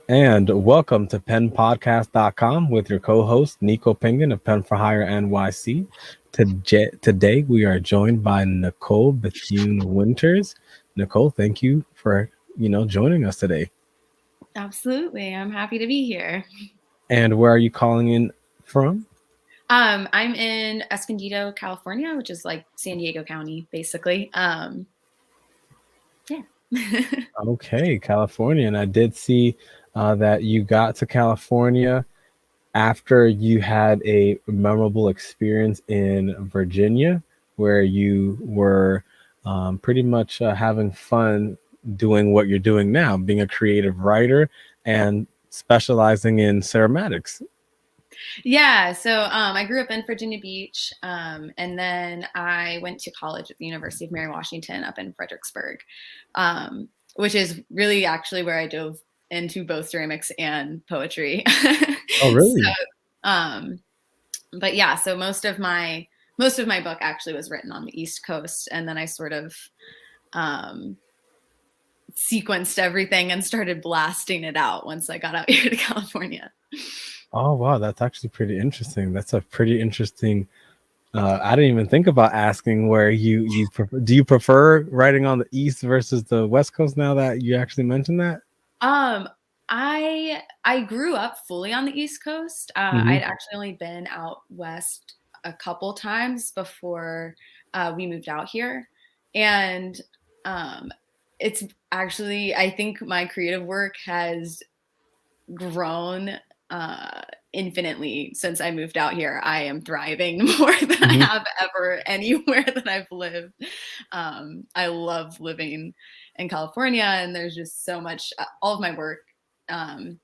And welcome to PenPodcast.com with your co-host Nico Penguin of Pen for Hire NYC. Today we are joined by Nicole Winters. Nicole, thank you for joining us today. Absolutely. I'm happy to be here. And where are you calling in from? I'm in Escondido, California, which is like San Diego County, basically. Yeah. Okay, California. And I did see that you got to California after you had a memorable experience in Virginia, where you were pretty much having fun doing what you're doing now, being a creative writer and specializing in ceramics. Yeah. So I grew up in Virginia Beach, and then I went to college at the University of Mary Washington up in Fredericksburg, which is really actually where I dove into both ceramics and poetry. Oh, So, really? um, but yeah, so most of my book actually was written on the East Coast, and then I sort of um, sequenced everything and started blasting it out once I got out here to California. Oh, wow, that's actually pretty interesting. That's a pretty interesting. I didn't even think about asking where do you prefer writing on the East versus the West Coast now that you actually mentioned that? Um, I grew up fully on the East Coast. Hmm. I'd actually only been out west a couple times before we moved out here, and um, it's actually I think my creative work has grown uh, infinitely since I moved out here. I am thriving more than I Hmm. have ever anywhere that I've lived. I love living in California, and there's just so much. All of my work um,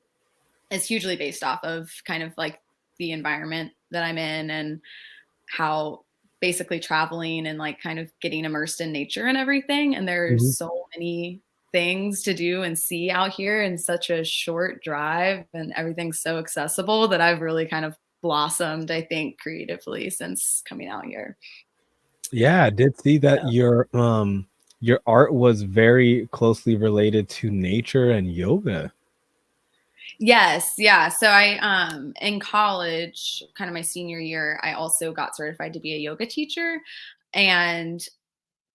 is hugely based off of kind of like the environment that I'm in and how basically traveling and like kind of getting immersed in nature and everything. And there's Hmm. so many things to do and see out here in such a short drive, and everything's so accessible that I've really kind of blossomed, I think, creatively since coming out here. Yeah, I did see that So, your art was very closely related to nature and yoga. yes, yeah. So I in college, kind of my senior year, I also got certified to be a yoga teacher and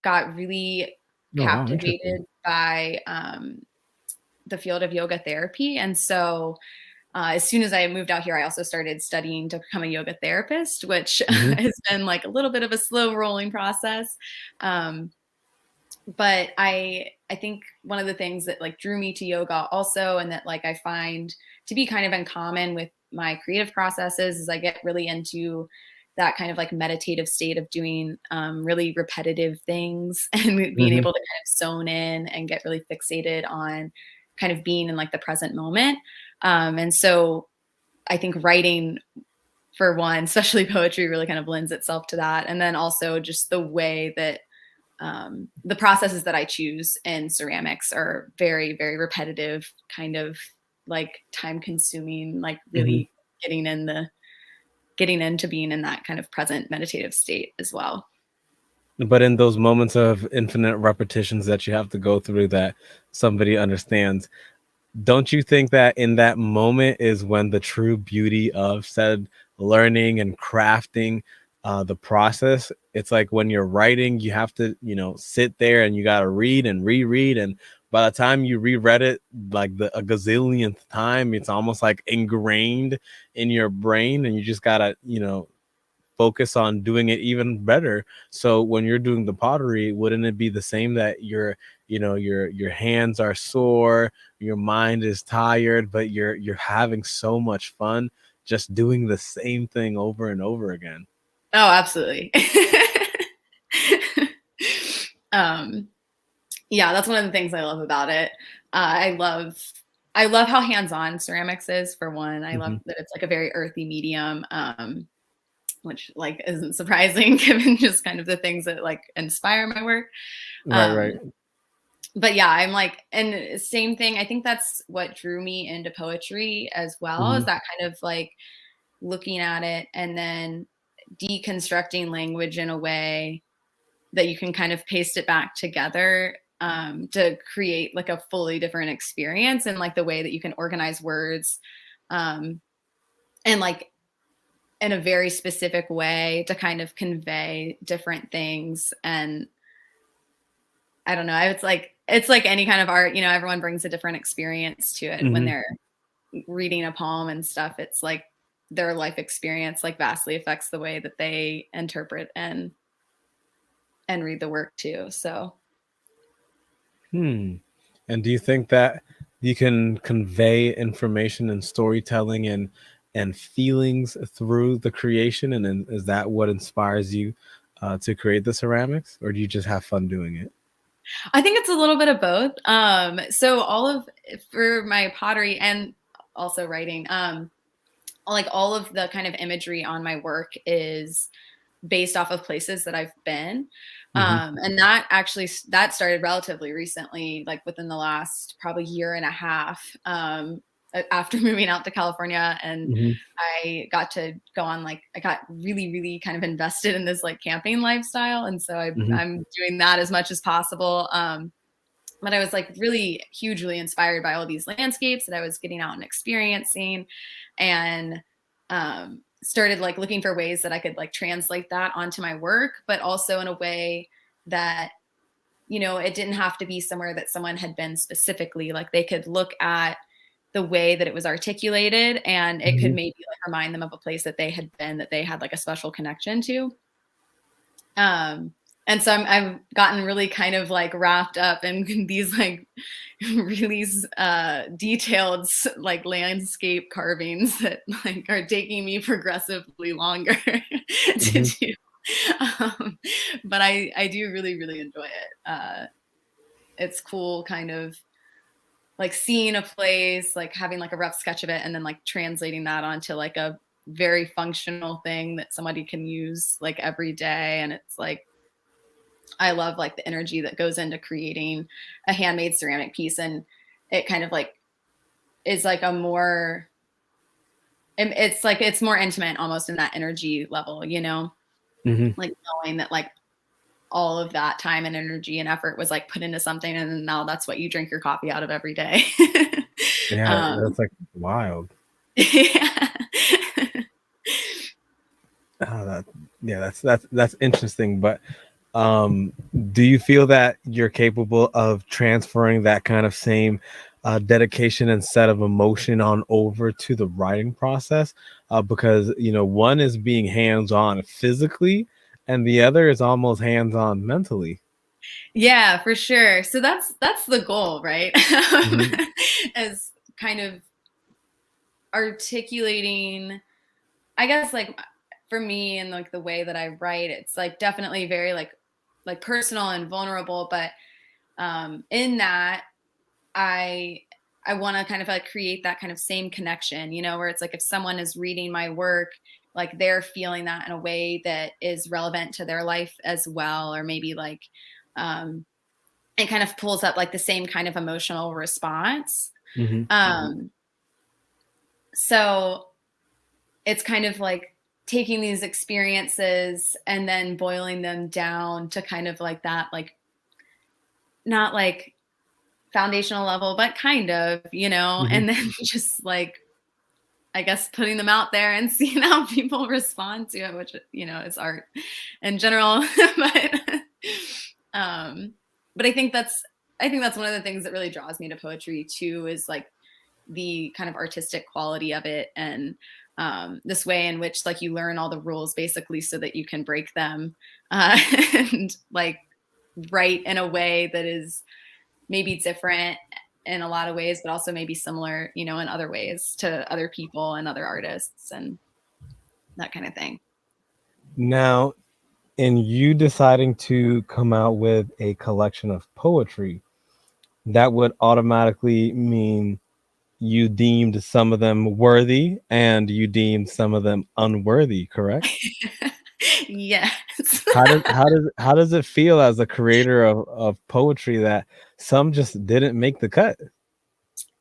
got really Oh, wow, interesting. captivated by the field of yoga therapy. And so as soon as I moved out here, I also started studying to become a yoga therapist, which Hmm. has been like a little bit of a slow rolling process. Um, but I think one of the things that like drew me to yoga also, and that like I find to be kind of in common with my creative processes, is I get really into that kind of like meditative state of doing really repetitive things and being Hmm. able to kind of zone in and get really fixated on kind of being in like the present moment. And so I think writing, for one, especially poetry, really kind of lends itself to that. And then also just the way that the processes that I choose in ceramics are very, very repetitive, kind of like time consuming, like Hmm. really getting into being in that kind of present meditative state as well. But in those moments of infinite repetitions that you have to go through that somebody understands, don't you think that in that moment is when the true beauty of said learning and crafting the process? It's like when you're writing, you have to, sit there and you got to read and reread. And by the time you reread it, like a gazillionth time, it's almost like ingrained in your brain. And you just got to, focus on doing it even better. So when you're doing the pottery, wouldn't it be the same that your hands are sore, your mind is tired, but you're having so much fun just doing the same thing over and over again? Oh, absolutely. um, yeah, that's one of the things I love about it. I love how hands-on ceramics is, for one. I love Hmm. that it's like a very earthy medium, which like isn't surprising given just kind of the things that like inspire my work. Right, right. Um, but yeah, I'm like, and same thing. I think that's what drew me into poetry as well, is Hmm. that kind of like looking at it and then deconstructing language in a way that you can kind of paste it back together to create like a fully different experience, and like the way that you can organize words, and like in a very specific way to kind of convey different things. And I don't know, it's like any kind of art, everyone brings a different experience to it when they're reading a poem and stuff. It's like their life experience like vastly affects the way that they interpret and read the work too. So And do you think that you can convey information and storytelling and feelings through the creation? And then is that what inspires you to create the ceramics, or do you just have fun doing it? I think it's a little bit of both. So for my pottery and also writing, like all of the kind of imagery on my work is based off of places that I've been. And that started relatively recently, like within the last probably year and a half, after moving out to California. And I got to go on, like, I got really, really kind of invested in this like camping lifestyle. And so I'm doing that as much as possible. But I was like really hugely inspired by all these landscapes that I was getting out and experiencing, and started like looking for ways that I could like translate that onto my work, but also in a way that, it didn't have to be somewhere that someone had been specifically. Like they could look at the way that it was articulated, and it could maybe like remind them of a place that they had been, that they had like a special connection to. And so I've gotten really kind of like wrapped up in these like really detailed like landscape carvings that like are taking me progressively longer to do. But I do really, really enjoy it. It's cool kind of like seeing a place, like having like a rough sketch of it, and then like translating that onto like a very functional thing that somebody can use like every day. And it's like, I love like the energy that goes into creating a handmade ceramic piece. And it kind of like is like it's more intimate almost in that energy level, like knowing that like all of that time and energy and effort was like put into something, and now that's what you drink your coffee out of every day. Yeah, that's like wild. Yeah. That's interesting. But do you feel that you're capable of transferring that kind of same dedication and set of emotion on over to the writing process? Because one is being hands-on physically, and the other is almost hands-on mentally. Yeah, for sure. So that's the goal, right? As kind of articulating, I guess, like for me and like the way that I write, it's like definitely very like personal and vulnerable. But in that, I want to kind of like create that kind of same connection, where it's like if someone is reading my work, like they're feeling that in a way that is relevant to their life as well, or maybe like it kind of pulls up like the same kind of emotional response. So it's kind of like taking these experiences and then boiling them down to kind of like that, like not like foundational level, but kind of, and then just like, I guess, putting them out there and seeing how people respond to it, which, is art in general. But I think that's one of the things that really draws me to poetry too, is like the kind of artistic quality of it, and this way in which like you learn all the rules basically so that you can break them, and like write in a way that is maybe different in a lot of ways, but also maybe similar, in other ways to other people and other artists and that kind of thing. Now, in you deciding to come out with a collection of poetry, that would automatically mean you deemed some of them worthy and you deemed some of them unworthy, correct? Yes. How does it feel as a creator of poetry that some just didn't make the cut?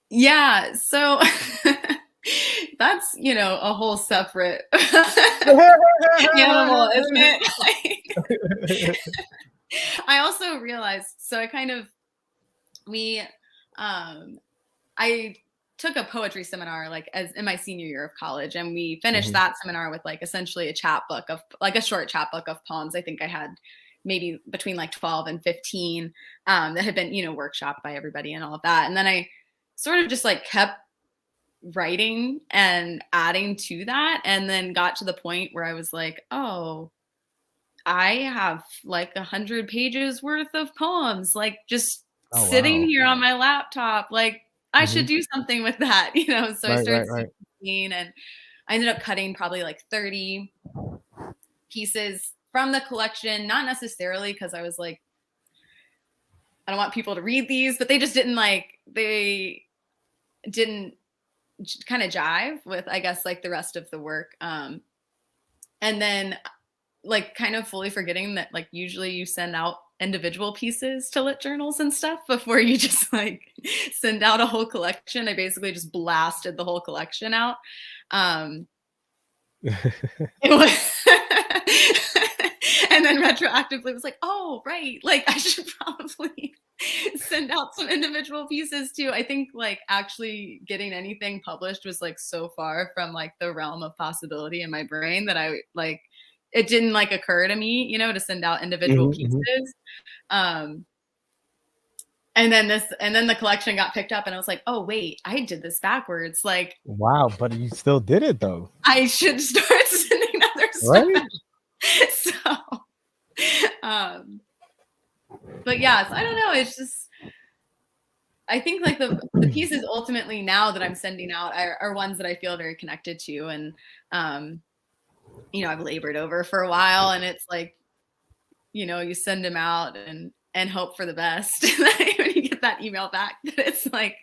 Yeah, so that's, a whole separate animal, isn't it? I also realized, so I kind of we I took a poetry seminar like as in my senior year of college, and we finished Hmm. that seminar with like essentially a chapbook of like a short chapbook of poems. I think I had maybe between like 12 and 15 that had been, workshopped by everybody and all of that. And then I sort of just like kept writing and adding to that, and then got to the point where I was like, oh, I have like 100 pages worth of poems, like just Oh sitting wow. here on my laptop. Like I should Hmm. do something with that, So I Right, started right, right. seeing, and I ended up cutting probably like 30 pieces from the collection, not necessarily because I was like, I don't want people to read these, but they just they didn't kind of jive with, I guess, like the rest of the work. And then like kind of fully forgetting that like usually you send out individual pieces to lit journals and stuff before you just like send out a whole collection. I basically just blasted the whole collection out. Um, it was and then retroactively was like, oh right, like I should probably send out some individual pieces too. I think like actually getting anything published was like so far from like the realm of possibility in my brain that I like it didn't like occur to me, to send out individual Hmm. Hmm. pieces. Um and then the collection got picked up, and I was like, oh wait, I did this backwards. Like Wow, but you still did it though, I should start sending other stuff right? out. So um but yeah, so I don't know. It's just I think like the pieces ultimately now that I'm sending out are ones that I feel very connected to, and um, I've labored over for a while, and it's like, you send them out and hope for the best. When you get that email back that it's like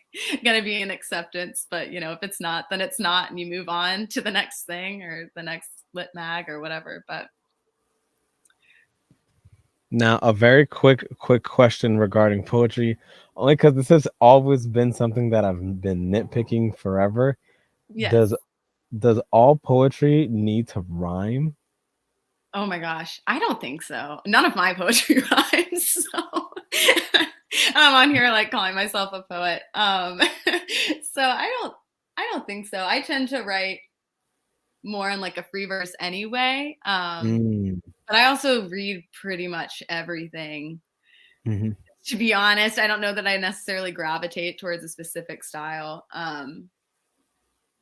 gonna be an acceptance, but if it's not, then it's not, and you move on to the next thing or the next lit mag or whatever. But Now, a very quick question regarding poetry, only because this has always been something that I've been nitpicking forever. yes. Does does all poetry need to rhyme? Oh my gosh. I don't think so. None of my poetry rhymes. So I'm on here like calling myself a poet. So I don't think so. I tend to write more in like a free verse anyway. Mm, But I also read pretty much everything. mhm, To be honest, I don't know that I necessarily gravitate towards a specific style.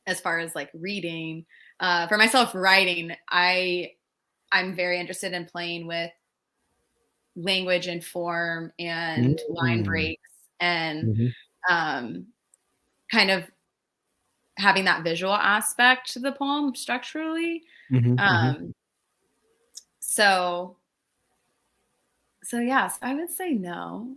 As far as like reading, for myself writing, I'm very interested in playing with language and form and line mm, breaks, and mhm, um, kind of having that visual aspect to the poem structurally. mhm, mhm. Um, so yes, I would say no.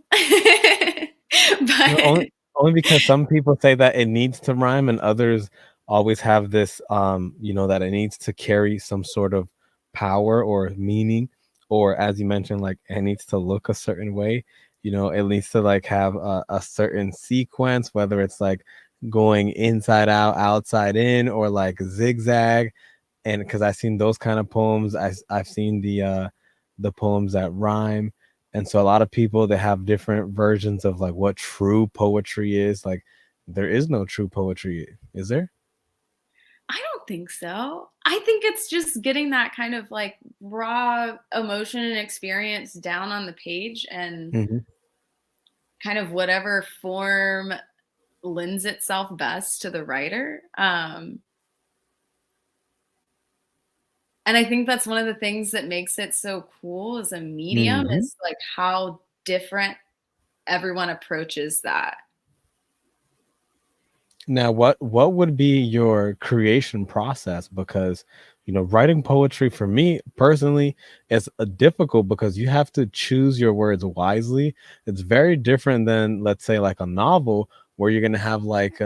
No, But only because some people say that it needs to rhyme, and others always have this, that it needs to carry some sort of power or meaning, or as you mentioned, like it needs to look a certain way. It needs to like have a certain sequence, whether it's like going inside out, outside in, or like zigzag. And because I've seen those kind of poems, I've seen the poems that rhyme, and so a lot of people, they have different versions of like what true poetry is. Like there is no true poetry, is there? I don't think so. I think it's just getting that kind of like raw emotion and experience down on the page, and Hmm. kind of whatever form lends itself best to the writer. And I think that's one of the things that makes it so cool as a medium Hmm. is like how different everyone approaches that. Now, what would be your creation process? Because writing poetry for me personally is difficult because you have to choose your words wisely. It's very different than, let's say, like a novel where you're gonna have like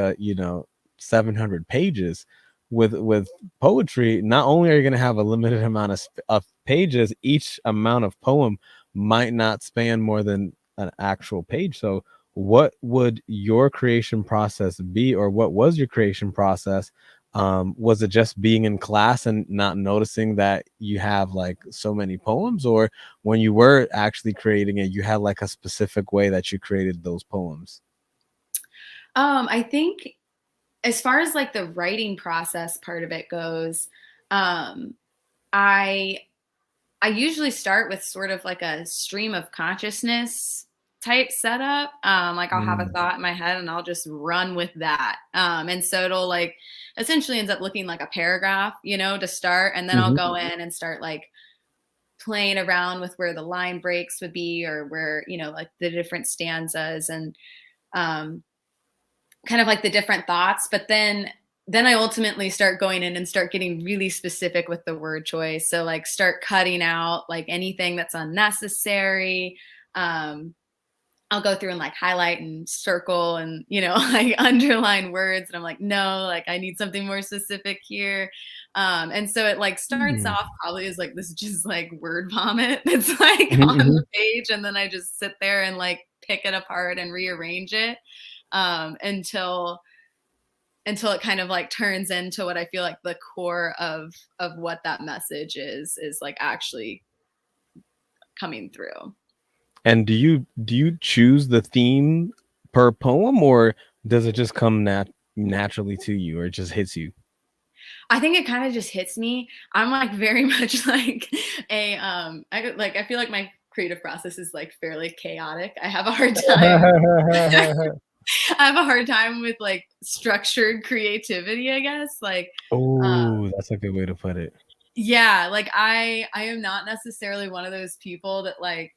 700 pages. With poetry, not only are you gonna have a limited amount of pages, each amount of poem might not span more than an actual page. So what would your creation process be, or what was your creation process Was it just being in class and not noticing that you have like so many poems, or when you were actually creating it, you had like a specific way that you created those poems? I think as far as like the writing process part of it goes, um, I I usually start with sort of like a stream of consciousness type setup. Like I'll have a Mm. thought in my head and I'll just run with that. And so it'll like essentially ends up looking like a paragraph, to start. And then I'll Mhm. go in and start like playing around with where the line breaks would be or where, like the different stanzas and um, kind of like the different thoughts. But then I ultimately start going in and start getting really specific with the word choice. So like start cutting out like anything that's unnecessary. Um, I'll go through and like highlight and circle and like underline words and I'm like, no, like I need something more specific here. And so it like starts Mm. off probably as like this just like word vomit that's like Mhm, on mhm. the page and then I just sit there and like pick it apart and rearrange it until it kind of like turns into what I feel like the core of what that message is like actually coming through. And do you choose the theme per poem, or does it just come naturally to you, or it just hits you? I think it kind of just hits me. I'm like very much like I feel like my creative process is like fairly chaotic. I have a hard time I have a hard time with like structured creativity, I guess. Like Oh, um that's a good way to put it. yeah, like I am not necessarily one of those people that like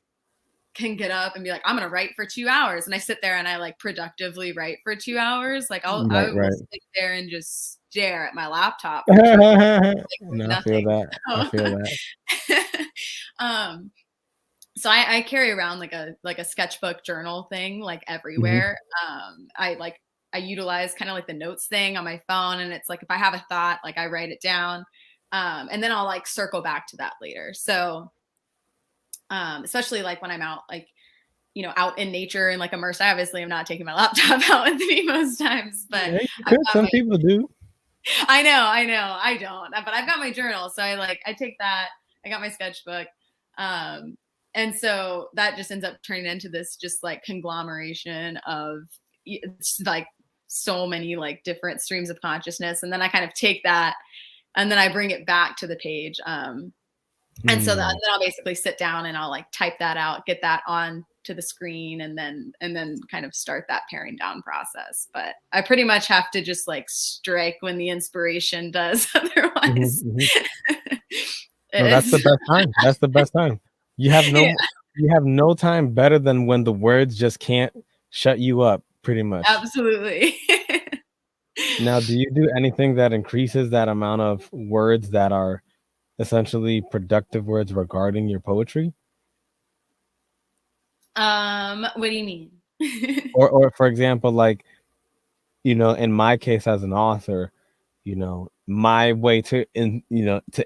can get up and be like, I'm gonna write for 2 hours. And I sit there and I like productively write for 2 hours. Like I Right, will right. sit there and just stare at my laptop for 2 hours, No, I feel nothing. that. I feel So, that. um, so I carry around like a sketchbook journal thing like Mhm. everywhere. I utilize kind of like the notes thing on my phone, and it's like if I have a thought, like I write it down, and then I'll like circle back to that later. So especially like when I'm out like out in nature and like immersed. I obviously am not taking my laptop out with me most times, but Yeah, you I've could. got Some my people do. I know, I don't, but I've got my journal. So I take that, I got my sketchbook. Um, and so that just ends up turning into this just like conglomeration of it's like so many like different streams of consciousness. And then I kind of take that and then I bring it back to the page. And so Hmm. then I'll basically sit down and I'll like type that out, get that on to the screen and then kind of start that paring down process. But I pretty much have to just like strike when the inspiration does. Mhm, Otherwise mhm. No, that's the it's best time. That's the best time. You have yeah, no time better than when the words just can't shut you up, pretty much. absolutely. Now, do you do anything that increases that amount of words that are essentially productive words regarding your poetry? What do you mean? Or for example, like, in my case as an author, my way to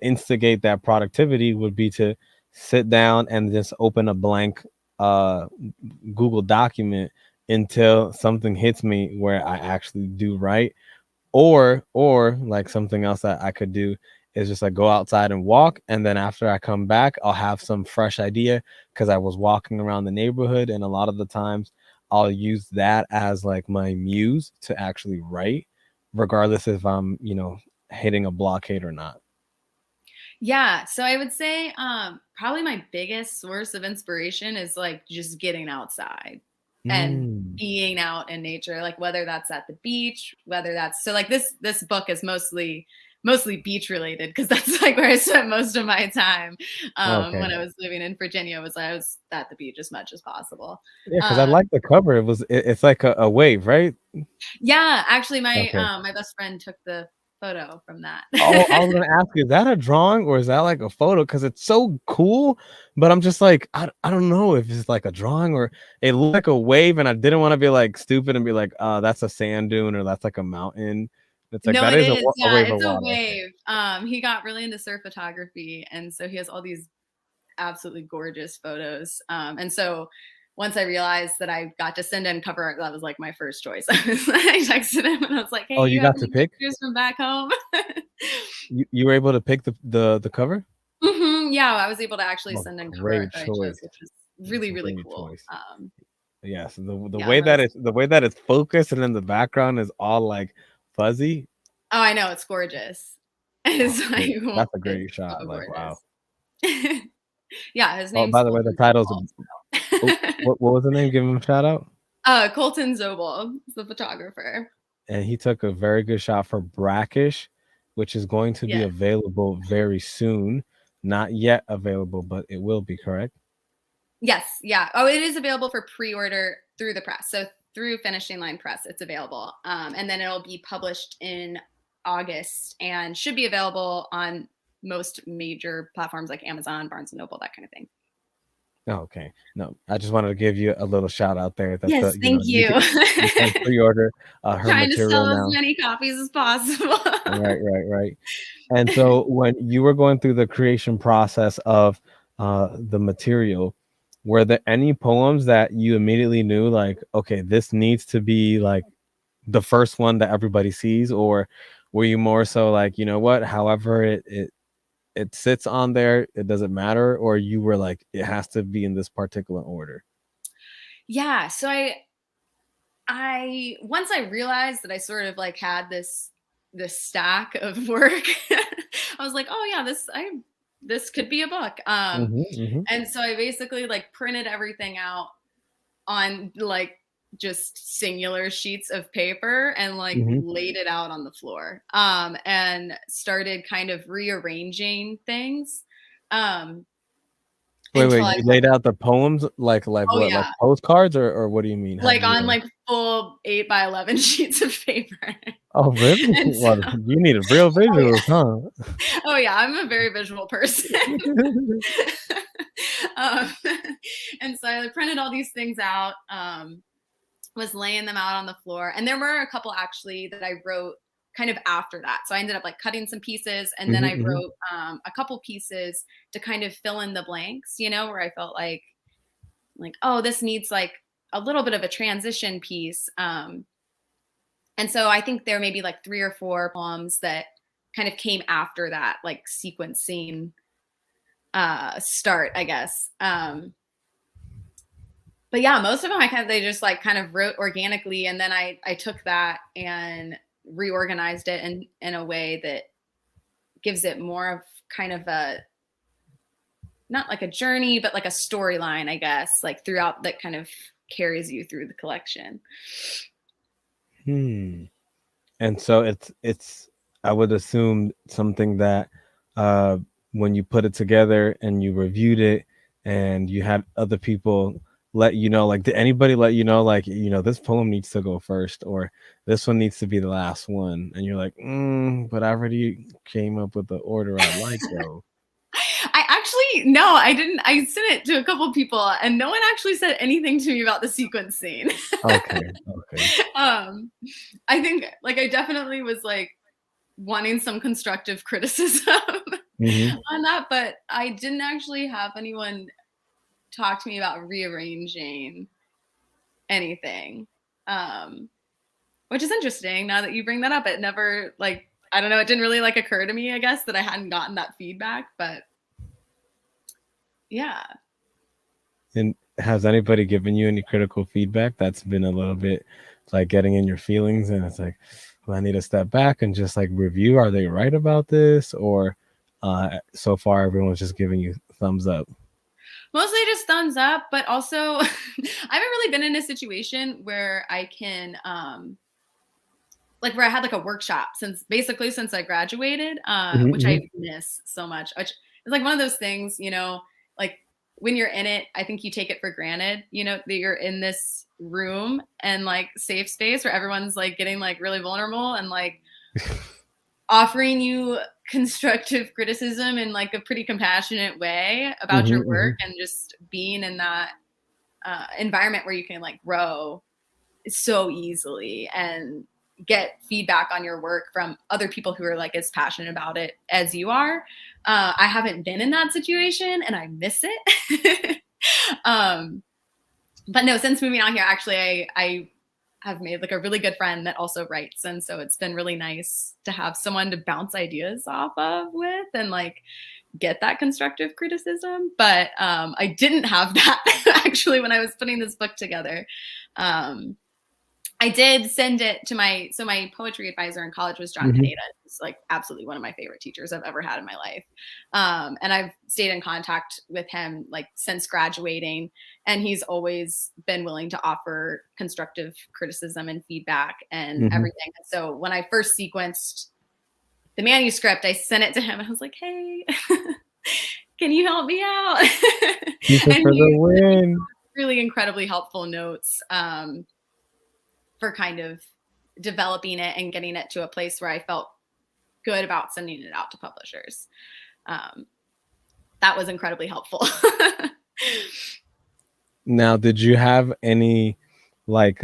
instigate that productivity would be to sit down and just open a blank uh Google document until something hits me where I actually do right. Or like something else that I could do is just like go outside and walk, and then after I come back, I'll have some fresh idea because I was walking around the neighborhood, and a lot of the times I'll use that as like my muse to actually write, regardless if I'm, hitting a blockade or not. Yeah, so I would say probably my biggest source of inspiration is like just getting outside and Mm. being out in nature, like whether that's at the beach, whether that's so like this book is mostly beach related because that's like where I spent most of my time Okay. when I was living in Virginia was I was at the beach as much as possible. Yeah, because I Um, like the cover. It's like a wave, right? yeah, actually Okay. my best friend took the photo from that. Oh, I was gonna ask you, is that a drawing or is that like a photo? Because it's so cool, but I'm just like, I don't know if it's like a drawing or it looked like a wave, and I didn't want to be like stupid and be like, that's a sand dune or that's like a mountain. It's like No, that it is a, is. a Yeah, wave of it's a water. Okay. wave. He got really into surf photography, and so he has all these absolutely gorgeous photos. And so once I realized that I got to send in cover art, that was like my first choice. I texted him and I was like, "Hey, Oh, you you have got to any pick? pictures from back home?" You were able to pick the cover? Yeah, I was able to actually Oh, send in cover art great that I chose, choice. which was It's really, a really great cool. choice. Yes, the Yeah, way that that was. it's focused and then the background is all like fuzzy. Oh, I know, it's gorgeous. Oh, It's great. like, That's a it's great shot. so Like, wow. gorgeous. Yeah, his Oh, name's by the way, the Colton title's Zobel, oh, so. what was the name? Give him a shout out. Colton Zobel is the photographer. And he took a very good shot for Brackish, which is going to be Yes. available very soon. Not yet available, but it will be, correct? Yes, yeah. Oh, it is available for pre-order through the press. So through Finishing Line Press, it's available. And then it'll be published in August and should be available on most major platforms like Amazon, Barnes and Noble, that kind of thing. Oh, okay. No, I just wanted to give you a little shout out there that Yes, thank you. you can pre-order her Trying to material sell as now. many copies as possible. Right, right, right. And so when you were going through the creation process of the material, were there any poems that you immediately knew like, okay, this needs to be like the first one that everybody sees, or were you more so like, you know what, however it sits on there, it doesn't matter, or you were like, it has to be in this particular order? Yeah, so I once I realized that I sort of like had this stack of work, I was like, "Oh yeah, this could be a book." Mm-hmm, mm-hmm, And so I basically like printed everything out on like just singular sheets of paper and like mm-hmm. laid it out on the floor. And started kind of rearranging things um Wait, until wait, I you laid out the poems like oh what, like yeah, postcards, or what do you mean? How like did you on like full 8 by 11 sheets of paper. Oh, really? And so Well, you needed real oh visuals, yeah, huh? oh yeah, I'm a very visual person. um, and so I printed all these things out, was laying them out on the floor. And there were a couple actually that I wrote kind of after that. So I ended up like cutting some pieces and then Mhm, I mhm. wrote a couple pieces to kind of fill in the blanks, where I felt like, oh, this needs like a little bit of a transition piece. And so I think there may be like 3 or 4 poems that kind of came after that, like sequencing start, I guess. But yeah, most of them they just like kind of wrote organically, and then I took that and reorganized it in a way that gives it more of kind of a not like a journey, but like a storyline, I guess, like throughout that kind of carries you through the collection. Hmm. And so it's I would assume something that uh when you put it together and you reviewed it and you had other people let you know, like, did anybody let you know, like, this poem needs to go first, or this one needs to be the last one, and you're like, but I already came up with the order I like though. I actually no, I didn't. I sent it to a couple people, and no one actually said anything to me about the sequence scene. Okay, okay. um, I think like I definitely was like wanting some constructive criticism Hmm. on that, but I didn't actually have anyone talk to me about rearranging anything. Um, which is interesting now that you bring that up. It never like I don't know, it didn't really like occur to me, I guess, that I hadn't gotten that feedback, but yeah. And has anybody given you any critical feedback that's been a little bit like getting in your feelings, and it's like, well, I need to step back and just like review, are they right about this, or so far everyone's just giving you thumbs up? Mostly just thumbs up, but also I haven't really been in a situation where I can like where I had like a workshop since I graduated, which Hmm. I miss so much. Which is like one of those things, like when you're in it, I think you take it for granted, that you're in this room and like safe space where everyone's like getting like really vulnerable and like offering you constructive criticism in like a pretty compassionate way about Hmm. your work Hmm. and just being in that environment where you can like grow so easily and get feedback on your work from other people who are like as passionate about it as you are. I haven't been in that situation and I miss it. um, but no, since moving out here, actually, I have made like a really good friend that also writes. And so it's been really nice to have someone to bounce ideas off of with and like get that constructive criticism. But I didn't have that actually when I was putting this book together. I did send it to my poetry advisor in college was John Mhm. Pineda. He's like absolutely one of my favorite teachers I've ever had in my life. And I've stayed in contact with him like since graduating. And he's always been willing to offer constructive criticism and feedback and Mhm. everything. So when I first sequenced the manuscript, I sent it to him. I was like, hey, can you help me out? Keep it And for the he sent me win. really incredibly helpful notes for kind of developing it and getting it to a place where I felt good about sending it out to publishers. Um, that was incredibly helpful. Now, did you have any like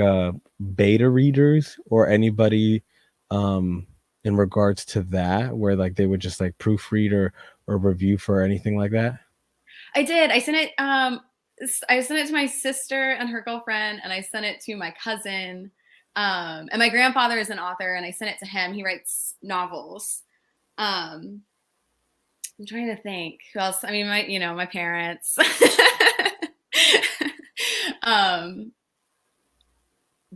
beta readers or anybody um in regards to that where like they would just like proofread or review for anything like that? I did. I sent it to my sister and her girlfriend, and I sent it to my cousin. And my grandfather is an author, and I sent it to him. He writes novels. Um, I'm trying to think who else. I mean, my parents. um,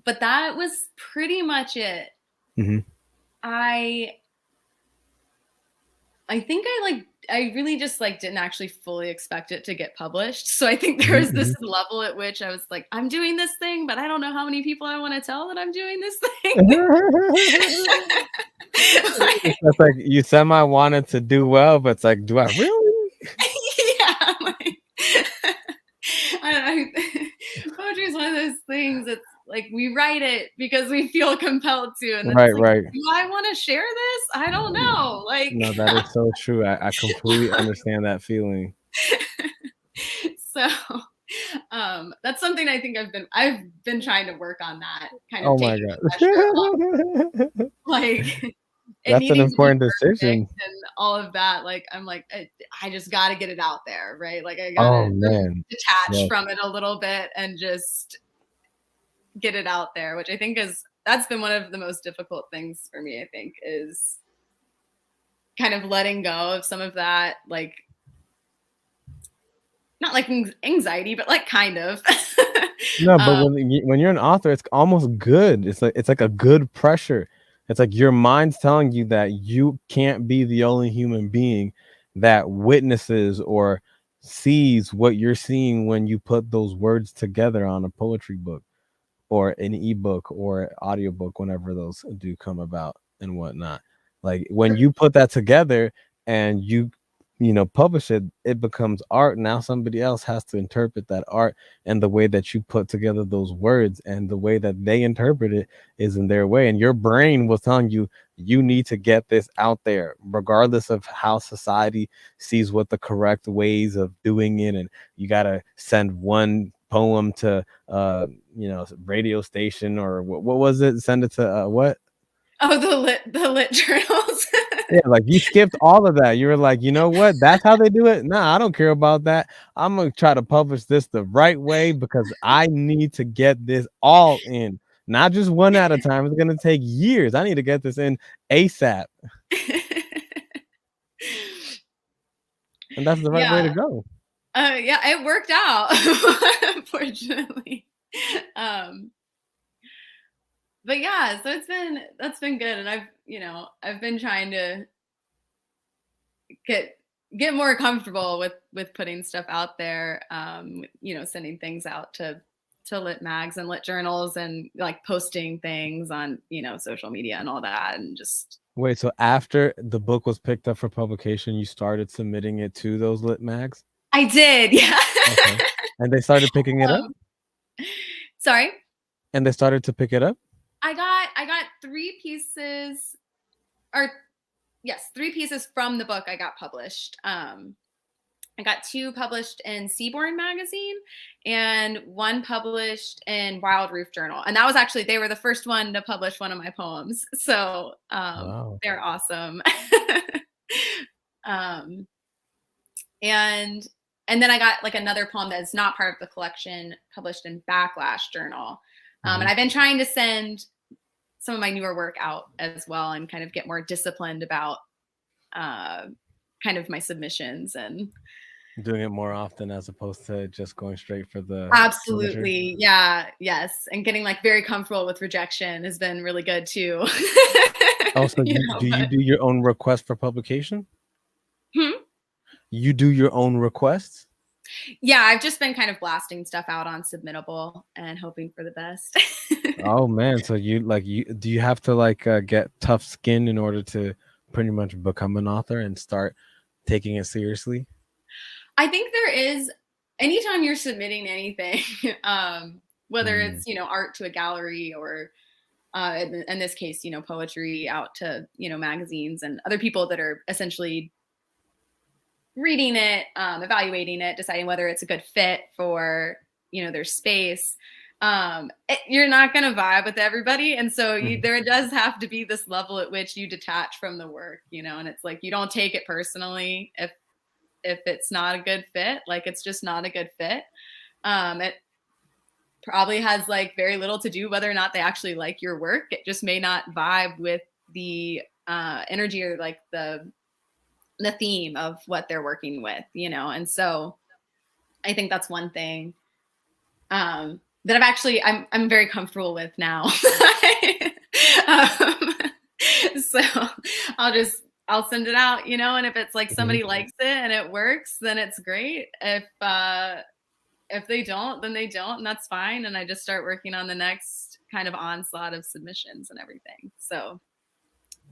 but that was pretty much it. Hmm. I I think I really just like didn't actually fully expect it to get published. So I think there was this Hmm. level at which I was like, I'm doing this thing, but I don't know how many people I want to tell that I'm doing this thing. Like, It's like you semi wanted to do well, but it's like, do I really? yeah, like, I don't know. Poetry is one of those things that's like we write it because we feel compelled to, and then Right, it's like, right. do I want to share this? I don't know. Like, No, that is so true. I completely understand that feeling. so that's something I think I've been trying to work on that kind of Oh my taking god. the pressure off, like it That's an needing to be important perfect decision. and all of that. Like I'm like I just got to get it out there, right? Like I got Oh to man. detach Yes. from it a little bit and just get it out there, which I think that's been one of the most difficult things for me. I think is kind of letting go of some of that, like not like anxiety, but like kind of. No, but um, when you're an author, it's almost good. It's like a good pressure. It's like your mind's telling you that you can't be the only human being that witnesses or sees what you're seeing when you put those words together on a poetry book or an ebook or audiobook whenever those do come about and whatnot. Like when you put that together and you publish it, it becomes art. Now somebody else has to interpret that art, and the way that you put together those words and the way that they interpret it is in their way. And your brain was telling you you need to get this out there regardless of how society sees what the correct ways of doing it. And you got to send one poem to radio station, or what was it, send it to what. oh, the lit journals. Yeah, like you skipped all of that. You were like, you know what, that's how they do it. Nah, I don't care about that. I'm gonna try to publish this the right way because I need to get this all in, not just one at a time. It's gonna take years. I need to get this in ASAP. And that's the right way to Yeah. go. Yeah, it worked out, unfortunately. Um, but yeah, so that's been good, and I've been trying to get get more comfortable with putting stuff out there. Sending things out to lit mags and lit journals, and like posting things on social media and all that, and just Wait, so after the book was picked up for publication, you started submitting it to those lit mags? I did, yeah. Okay. And they started picking it up? um, Sorry. And they started to pick it up? I got three pieces, or yes, three pieces from the book I got published. I got two published in Seaborne magazine and one published in Wild Roof Journal. And that was actually, they were the first one to publish one of my poems. So Wow. they're awesome. um, and and then I got like another poem that is not part of the collection published in Backlash Journal. And I've been trying to send some of my newer work out as well and kind of get more disciplined about kind of my submissions and doing it more often as opposed to just going straight for the absolutely. Yeah. Yes. And getting like very comfortable with rejection has been really good too. Also, you do your own request for publication? You do your own requests? Yeah, I've just been kind of blasting stuff out on Submittable and hoping for the best. Oh man, so do you have to like get tough skin in order to pretty much become an author and start taking it seriously? I think there is, anytime you're submitting anything, whether it's, art to a gallery or in this case, poetry out to, magazines and other people that are essentially reading it, evaluating it, deciding whether it's a good fit for, their space. You're not going to vibe with everybody. And so there does have to be this level at which you detach from the work, and it's like, you don't take it personally if it's not a good fit. Like, it's just not a good fit. It probably has like very little to do whether or not they actually like your work. It just may not vibe with the energy or like the theme of what they're working with, and so I think that's one thing that I'm very comfortable with now. So I'll send it out, and if it's like somebody likes it and it works, then it's great. If they don't, then they don't, and that's fine. And I just start working on the next kind of onslaught of submissions and everything. So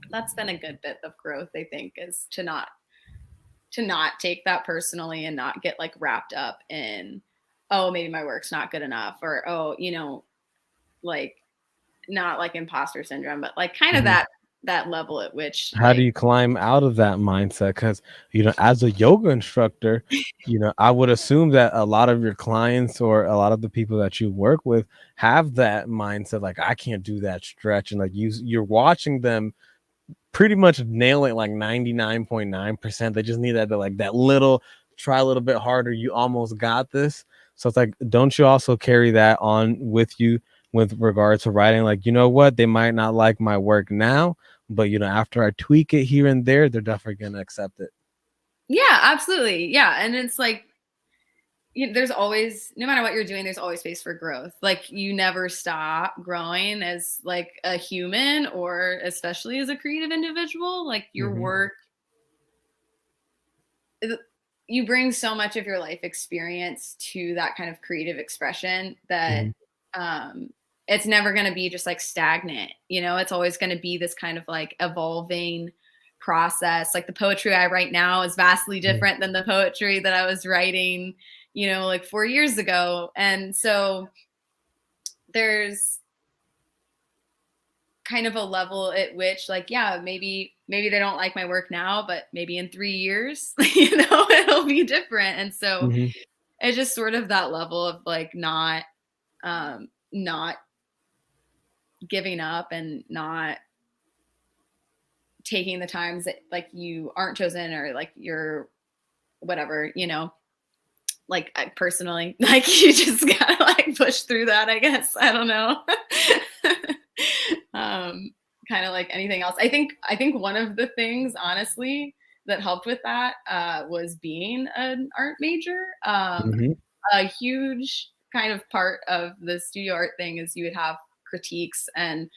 that's been a good bit of growth, I think, is to not take that personally and not get like wrapped up in, oh, maybe my work's not good enough, or, oh, like not like imposter syndrome, but like kind of that level at which. How do you climb out of that mindset? Because, as a yoga instructor, I would assume that a lot of your clients or a lot of the people that you work with have that mindset, like, I can't do that stretch. And like you're watching them pretty much nail it like 99.9%. They just need that little, try a little bit harder. You almost got this. So it's like, don't you also carry that on with you with regard to writing? Like, they might not like my work now, but after I tweak it here and there, they're definitely going to accept it. Yeah, absolutely. Yeah. And it's like, there's always, no matter what you're doing, there's always space for growth. Like, you never stop growing as like a human, or especially as a creative individual. Like, your work, you bring so much of your life experience to that kind of creative expression that it's never going to be just like stagnant. It's always going to be this kind of like evolving process. Like, the poetry I write now is vastly different than the poetry that I was writing, like 4 years ago. And so there's kind of a level at which, like, yeah, maybe they don't like my work now, but maybe in 3 years, it'll be different. And so it's just sort of that level of like not giving up and not taking the times that like you aren't chosen, or like you're whatever, like personally, like you just gotta like push through that, I guess. I don't know. Kind of like anything else. I think one of the things, honestly, that helped with that was being an art major. A huge kind of part of the studio art thing is you would have critiques, and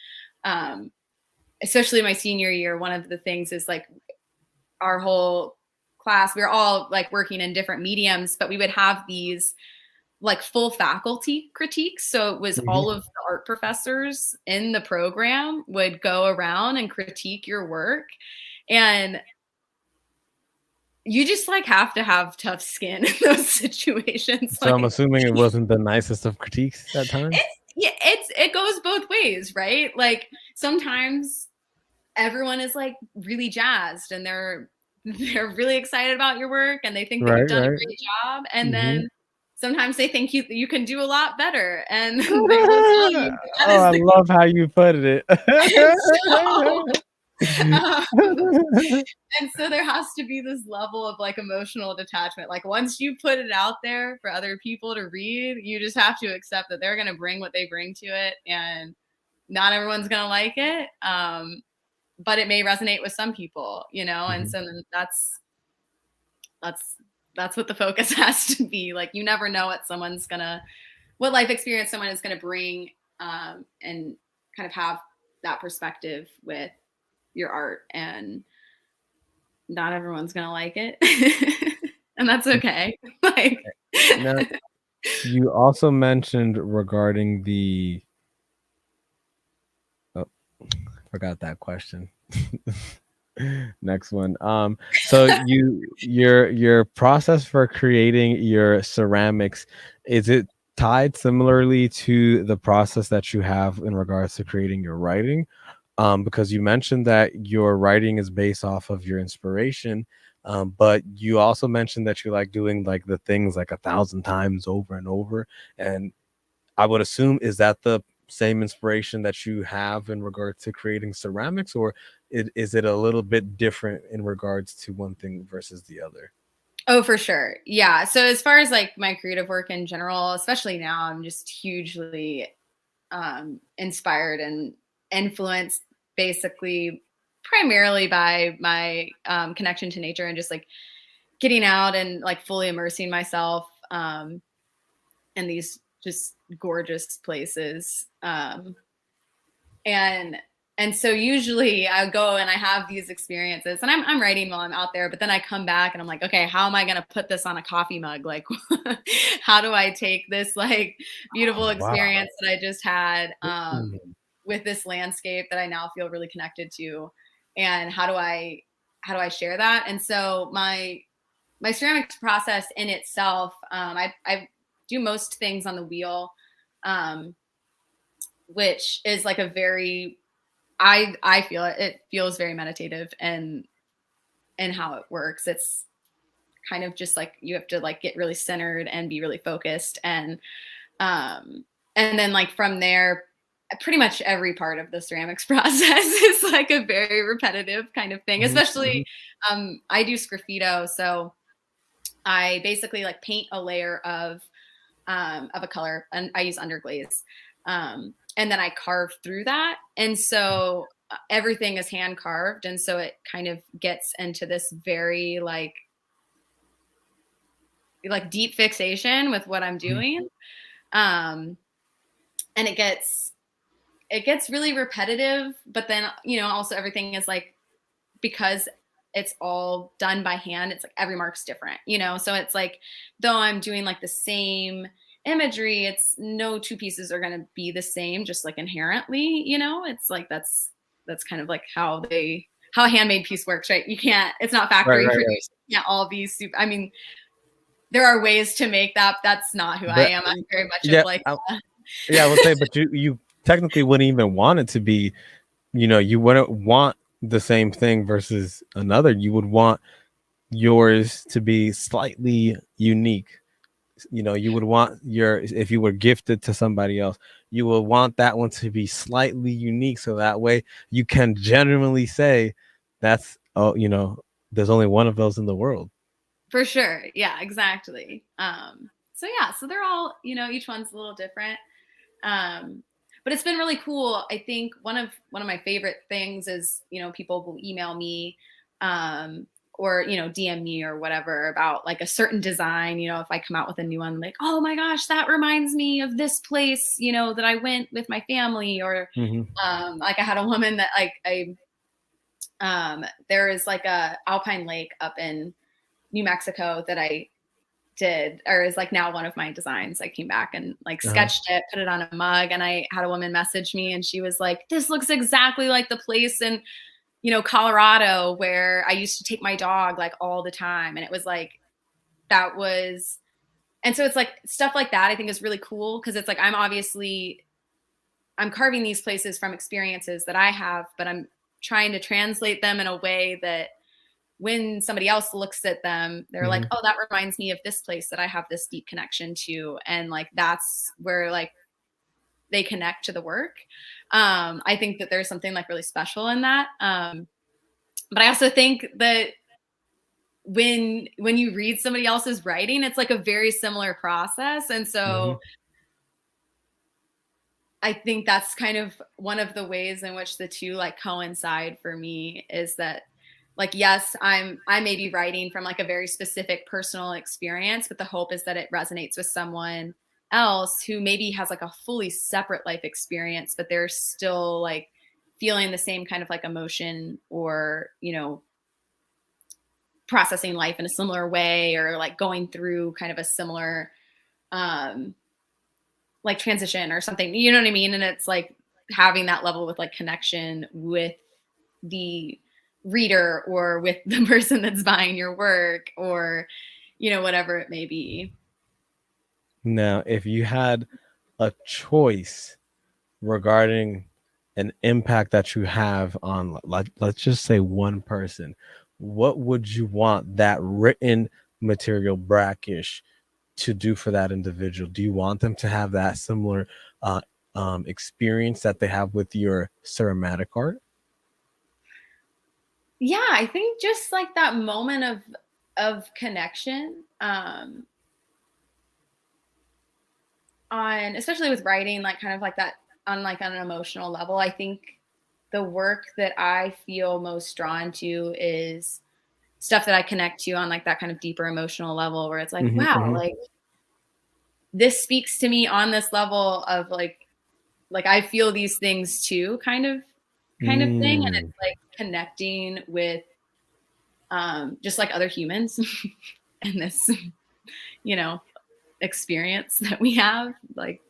especially my senior year, one of the things is like our whole class, we were all like working in different mediums, but we would have these like full faculty critiques. So it was all of the art professors in the program would go around and critique your work. And you just like have to have tough skin in those situations. So I'm assuming it wasn't the nicest of critiques at times. It goes both ways, right? Like, sometimes everyone is like really jazzed and they're really excited about your work and they think that you've done a great job. And then sometimes they think you can do a lot better. And they will tell you I love how you put it. And so there has to be this level of like emotional detachment. Like once you put it out there for other people to read, you just have to accept that they're going to bring what they bring to it, and not everyone's going to like it. But it may resonate with some people, you know? And Mhm. so then that's that's what the focus has to be. Like you never know what life experience someone is gonna bring, and kind of have that perspective with your art, and not everyone's gonna like it. And that's okay. Like Now, you also mentioned regarding the oh, forgot that question. Next one. So your process for creating your ceramics, is it tied similarly to the process that you have in regards to creating your writing? Because you mentioned that your writing is based off of your inspiration, but you also mentioned that you like doing like the things like 1,000 times over and over. And I would assume, is that the same inspiration that you have in regards to creating ceramics, or is it a little bit different in regards to one thing versus the other? Oh, for sure. Yeah. So as far as like my creative work in general, especially now, I'm just hugely inspired and influenced basically primarily by my connection to nature, and just like getting out and like fully immersing myself in these just gorgeous places. And and so usually I go and I have these experiences, and I'm writing while I'm out there, but then I come back and I'm like, okay, how am I going to put this on a coffee mug? Like, how do I take this like beautiful Oh, wow. experience that I just had Mhm. with this landscape that I now feel really connected to, and how do I share that? And so my ceramics process in itself, I do most things on the wheel, um, which is like a very I feel it feels very meditative, and how it works. It's kind of just like you have to like get really centered and be really focused, um and then like from there, pretty much every part of the ceramics process is like a very repetitive kind of thing. Mhm, Especially mhm, I do sgraffito, so I basically like paint a layer of a color, and I use underglaze. And then I carve through that. And so everything is hand carved. And so it kind of gets into this very like deep fixation with what I'm mhm, doing. Um, and it gets really repetitive, but then, also everything is like, because it's all done by hand, it's like every mark's different. So it's like, though I'm doing like the same imagery, it's no two pieces are going to be the same, just like inherently. It's like that's kind of like how a handmade piece works, right? You can't, it's not right, factory right, right. produced. You can't all be super, I mean, there are ways to make that. That's not who I But am. I'm very much of yeah, like yeah, I would say, but you technically wouldn't even want it to be, you wouldn't want the same thing versus another. You would want yours to be slightly unique. You would want if you were gifted to somebody else, you would want that one to be slightly unique, so that way you can genuinely say that's, oh, there's only one of those in the world. for sure. Yeah, exactly. So yeah, so they're all, each one's a little different. Um, but it's been really cool. I think one of my favorite things is, people will email me, or DM me or whatever about like a certain design. If I come out with a new one, like, oh my gosh, that reminds me of this place, that I went with my family. Or Hmm. like I had a woman that like there is like a alpine lake up in New Mexico that I did, or is like now one of my designs. I came back and like Uh-huh. sketched it, put it on a mug, and I had a woman message me, and she was like, "This looks exactly like the place in, Colorado where I used to take my dog like all the time." And it was like that was, and so it's like stuff like that I think is really cool, because it's like I'm carving these places from experiences that I have, but I'm trying to translate them in a way that when somebody else looks at them, they're like, Hmm. oh, that reminds me of this place that I have this deep connection to. And like, that's where like they connect to the work. I think that there's something like really special in that. But I also think that when you read somebody else's writing, it's like a very similar process. And Mhm. so I think that's kind of one of the ways in which the two like coincide for me, is that like, yes, I may be writing from like a very specific personal experience, but the hope is that it resonates with someone else who maybe has like a fully separate life experience, but they're still like feeling the same kind of like emotion, or, you know, processing life in a similar way, or like going through kind of a similar um like transition or something, you know what I mean? And it's like having that level with like connection with the reader, or with the person that's buying your work, or, you know, whatever it may be. Now, if you had a choice regarding an impact that you have on, let's just say, one person, what would you want that written material, Brackish, to do for that individual? Do you want them to have that similar uh, experience that they have with your ceramatic art? Yeah, I think just like that moment of connection, on, especially with writing, like kind of like that on like on an emotional level. I think the work that I feel most drawn to is stuff that I connect to on like that kind of deeper emotional level, where it's like, Hmm. wow, Hmm. like this speaks to me on this level of like I feel these things too, kind of thing. And Mm, it's like connecting with just like other humans in this, you know, experience that we have, like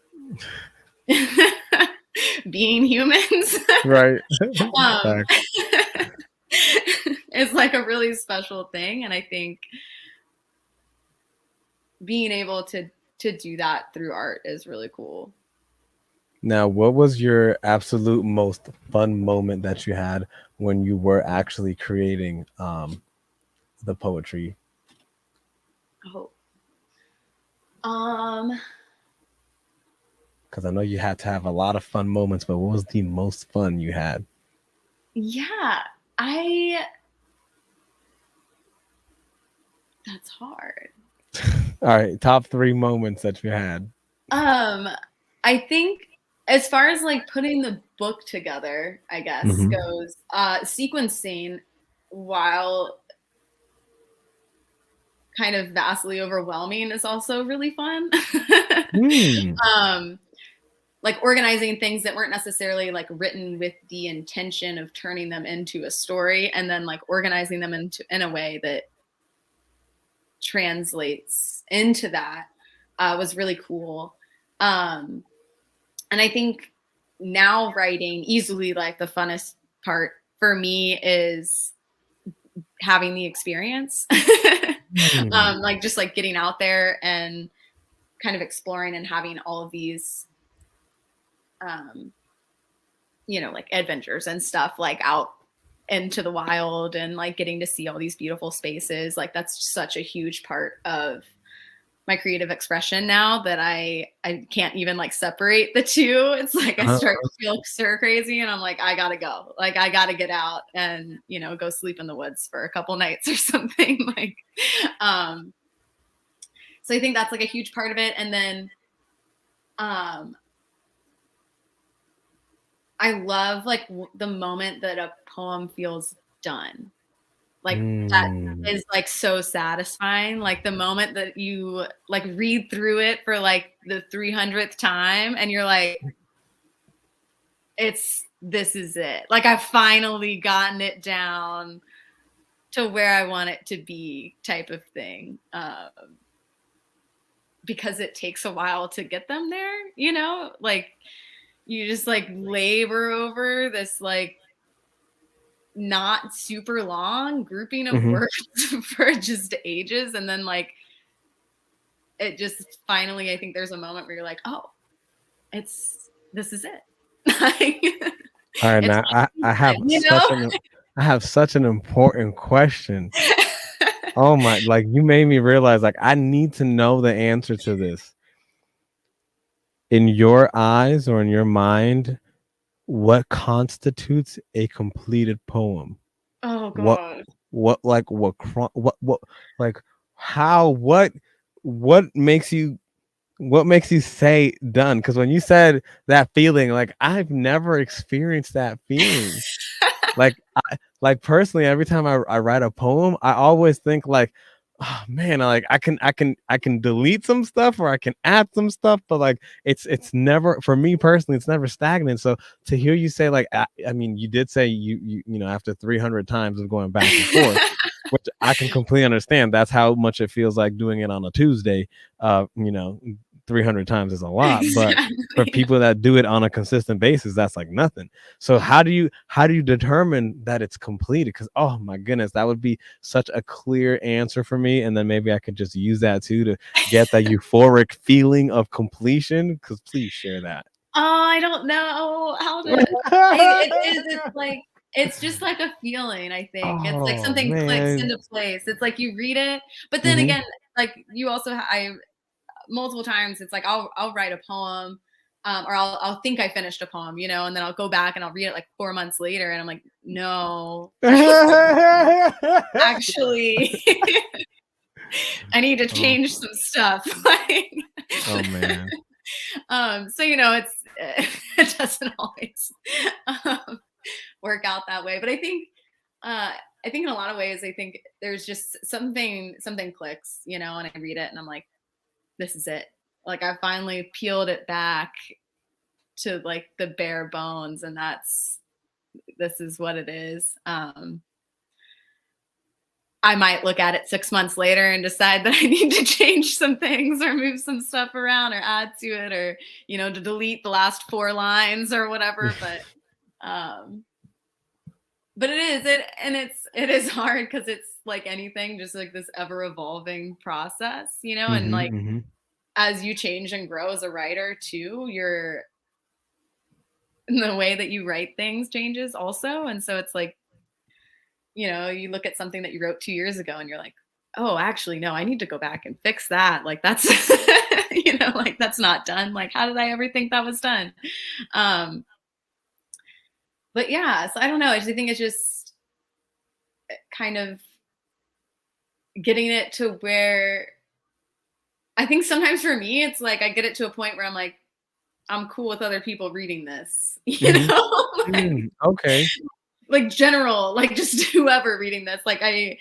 being humans. right. um, Facts. it's like a really special thing. And I think being able to do that through art is really cool. Now, what was your absolute most fun moment that you had when you were actually creating the poetry? Oh, um, Because I know you had to have a lot of fun moments, but what was the most fun you had? yeah, I, that's hard. All right, top three moments that you had. Um, I think as far as like putting the book together, I guess Hmm. goes, sequencing, while kind of vastly overwhelming, is also really fun. Hmm. um, like organizing things that weren't necessarily like written with the intention of turning them into a story, and then like organizing them into in a way that translates into that, was really cool. Um, and I think now writing, easily like the funnest part for me is having the experience. Hmm. Like just like getting out there and kind of exploring and having all of these, um, you know, like adventures and stuff, like out into the wild, and like getting to see all these beautiful spaces. Like that's such a huge part of my creative expression now, that I can't even like separate the two. It's like I Uh-huh. start to feel stir crazy, and I'm like, I gotta go. Like I gotta get out and, you know, go sleep in the woods for a couple nights or something. Like, um, so I think that's like a huge part of it. And then um, I love like the moment that a poem feels done. Like that Mm. is like so satisfying. Like the moment that you like read through it for like the 300th time, and you're like, this is it. Like I've finally gotten it down to where I want it to be, type of thing. Because it takes a while to get them there, you know? Like you just like labor over this like not super long grouping of Hmm. words for just ages, and then like it just finally, I think there's a moment where you're like, oh, this is it. All right, It's now I time, have you know? such an important question. Oh my, like you made me realize like I need to know the answer to this. In your eyes or in your mind, what constitutes a completed poem? Oh Oh What god. what like how what makes you say done? Because when you said that feeling, like I've never experienced that feeling. Like personally, every time I write a poem, I always think like, oh man, like I can delete some stuff or I can add some stuff, but like it's never, for me personally, it's never stagnant. So to hear you say like, I mean, you did say you know, after 300 times of going back and forth, which I can completely understand. That's how much it feels like doing it on a Tuesday. You know, 300 times is a lot, but for Exactly. people that do it on a consistent basis, that's like nothing. So how do you determine that it's completed? Because oh my goodness, that would be such a clear answer for me, and then maybe I could just use that too to get that euphoric feeling of completion. Because please share that. Oh, I don't know how to. It is. It's like it's just like a feeling. I think it's like Oh something clicks man. into place. It's like you read it, but then Hmm. again, like you also, I multiple times. It's like I'll write a poem, or I'll think I finished a poem, you know, and then I'll go back and I'll read it like 4 months later, and I'm like, no, actually, I need to Oh, change some stuff. Like, oh man. so you know, it's it doesn't always um, work out that way. But I think in a lot of ways, I think there's just something clicks, you know, and I read it and I'm like, this is it. Like I finally peeled it back to like the bare bones, and this is what it is. I might look at it 6 months later and decide that I need to change some things or move some stuff around or add to it, or, you know, to delete the last 4 lines or whatever. Um, but it is it, and it is hard because it's like anything, just like this ever evolving process, you know, and Hmm. like Hmm. as you change and grow as a writer too, your the way that you write things changes also. And so it's like, you know, you look at something that you wrote 2 years ago and you're like, oh, actually, no, I need to go back and fix that. Like that's, you know, like that's not done. Like, how did I ever think that was done? Um, but yeah, so I don't know. I just think it's just kind of getting it to where I think sometimes for me, it's like I get it to a point where I'm like, I'm cool with other people reading this, you Hmm. know, Mm, okay. like general, like just whoever reading this. Like I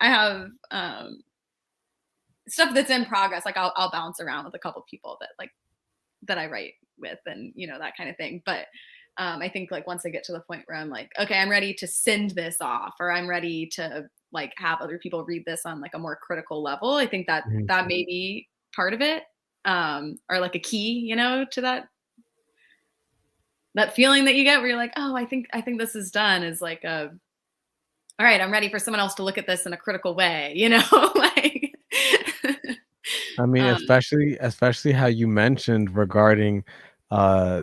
have stuff that's in progress. Like I'll bounce around with a couple people that like that I write with, and you know, that kind of thing. But I think like once I get to the point where I'm like, okay, I'm ready to send this off, or I'm ready to like have other people read this on like a more critical level. I think that Mhm. that may be part of it, or like a key, you know, to that feeling that you get where you're like, oh, I think this is done, is like a, all right, I'm ready for someone else to look at this in a critical way, you know, like, I mean, um, especially how you mentioned regarding, uh,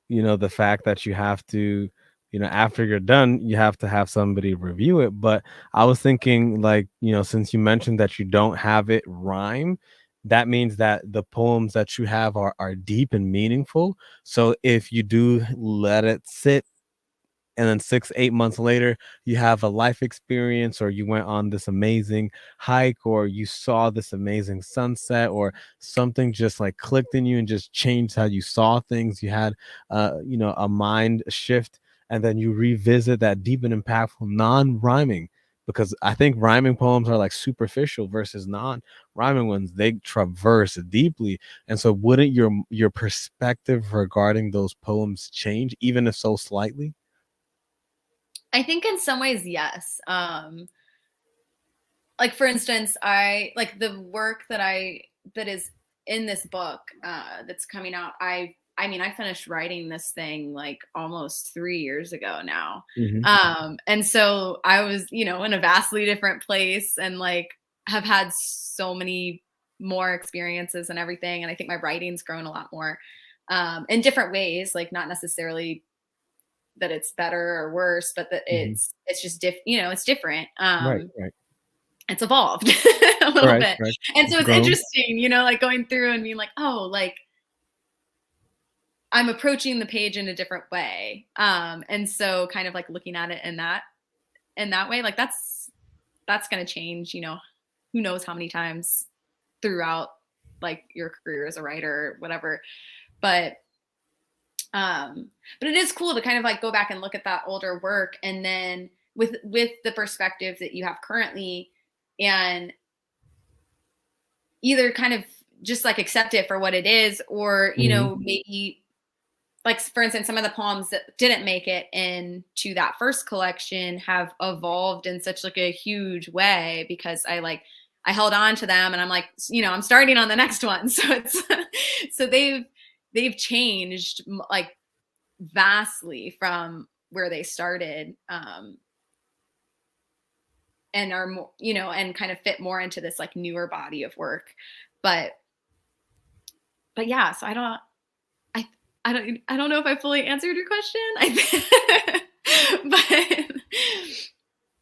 you know, the fact that you have to, you know, after you're done, you have to have somebody review it. But I was thinking, like, you know, since you mentioned that you don't have it rhyme, that means that the poems that you have are deep and meaningful. So if you do let it sit, and then 6 8 months later you have a life experience, or you went on this amazing hike, or you saw this amazing sunset, or something just like clicked in you and just changed how you saw things, you had you know, a mind shift, and then you revisit that deep and impactful non-rhyming, because I think rhyming poems are like superficial versus non-rhyming ones, they traverse deeply. And so wouldn't your perspective regarding those poems change, even if so slightly? I think in some ways, yes. Like for instance, I like the work that is in this book that's coming out. I mean, I finished writing this thing like almost 3 years ago now. Mhm. And so I was, you know, in a vastly different place, and like have had so many more experiences and everything. And I think my writing's grown a lot more in different ways, like not necessarily that it's better or worse, but that Mhm. it's just you know, it's different. Right, right. It's evolved a little Correct, bit. correct. And so It's it's grown. interesting, you know, like going through and being like, oh, like I'm approaching the page in a different way. And so kind of like looking at it in that way, like that's going to change, you know, who knows how many times throughout like your career as a writer or whatever. But it is cool to kind of like go back and look at that older work, and then with the perspective that you have currently, and either kind of just like accept it for what it is, or, you know, maybe like, for instance, some of the poems that didn't make it into that first collection have evolved in such like a huge way because I held on to them, and I'm like, you know, I'm starting on the next one. So it's, so they've changed like vastly from where they started, and are more, you know, and kind of fit more into this like newer body of work. But yeah, so I don't know if I fully answered your question. But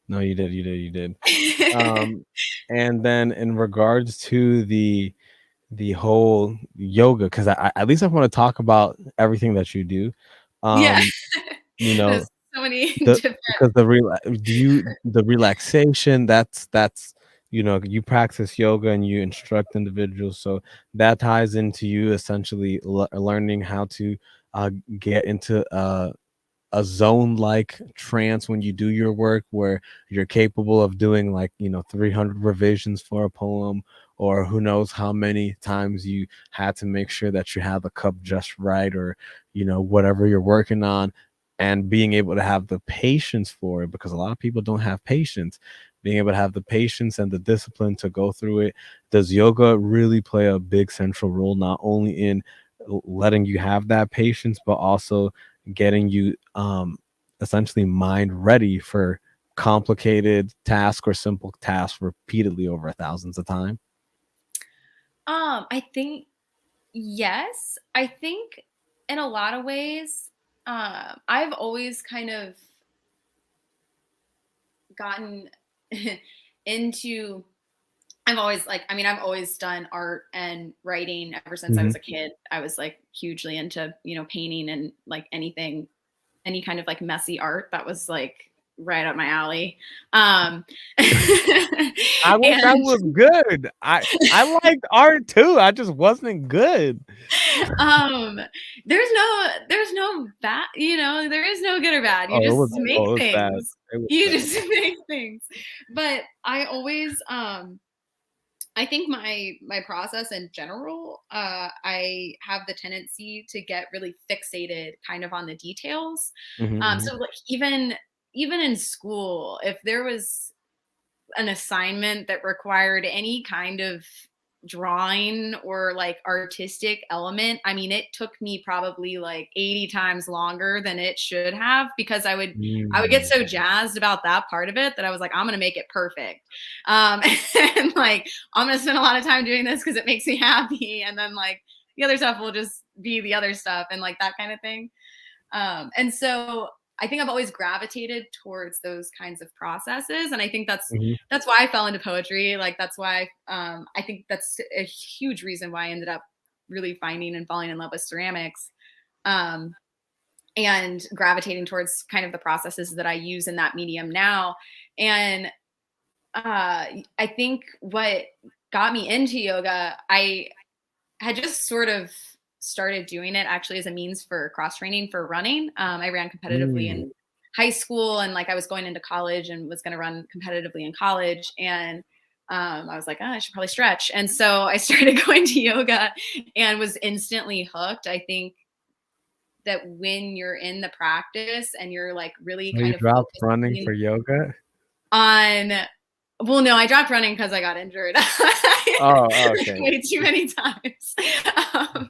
No, you did. And then in regards to the whole yoga, because I at least I want to talk about everything that you do. yeah, You know, there's so many the different. because the relaxation, that's you know, you practice yoga and you instruct individuals, so that ties into you essentially learning how to get into a zone like trance when you do your work, where you're capable of doing like, you know, 300 revisions for a poem, or who knows how many times you had to make sure that you have the cup just right, or, you know, whatever you're working on, and being able to have the patience for it, because a lot of people don't have patience. Being able to have the patience and the discipline to go through it. Does yoga really play a big central role, not only in letting you have that patience, but also getting you essentially mind ready for complicated task or simple tasks repeatedly over thousands of times? I think yes. I think in a lot of ways, I've always kind of gotten into. I've always like, I mean, I've always done art and writing ever since I Hmm. was a kid. I was like hugely into, you know, painting and like anything, any kind of like messy art that was like right up my alley. Um, I wish I and was good. I liked art too. I just wasn't good. um, there's no bad, you know, there is no good or bad. You just make It was bad. things. It was You bad. just make things. But I always, I think my process in general, I have the tendency to get really fixated kind of on the details. Hmm. So like even in school, if there was an assignment that required any kind of drawing or like artistic element, I mean, it took me probably like 80 times longer than it should have, because I would get Mm. so jazzed about that part of it that I was like, I'm gonna make it perfect. And like, I'm gonna spend a lot of time doing this because it makes me happy, and then like the other stuff will just be the other stuff, and like that kind of thing. And so I think I've always gravitated towards those kinds of processes, and I think Mhm. that's why I fell into poetry. Like that's why, I think that's a huge reason why I ended up really finding and falling in love with ceramics, um, and gravitating towards kind of the processes that I use in that medium now. And I think what got me into yoga, I had just sort of started doing it actually as a means for cross training for running. I ran competitively Mm. in high school, and like I was going into college and was going to run competitively in college. And I was like, oh, I should probably stretch. And so I started going to yoga and was instantly hooked. I think that when you're in the practice and you're like really So kind you of dropped running focusing for yoga? on, well, no, I dropped running because I got injured Oh, okay. way too many times. Um,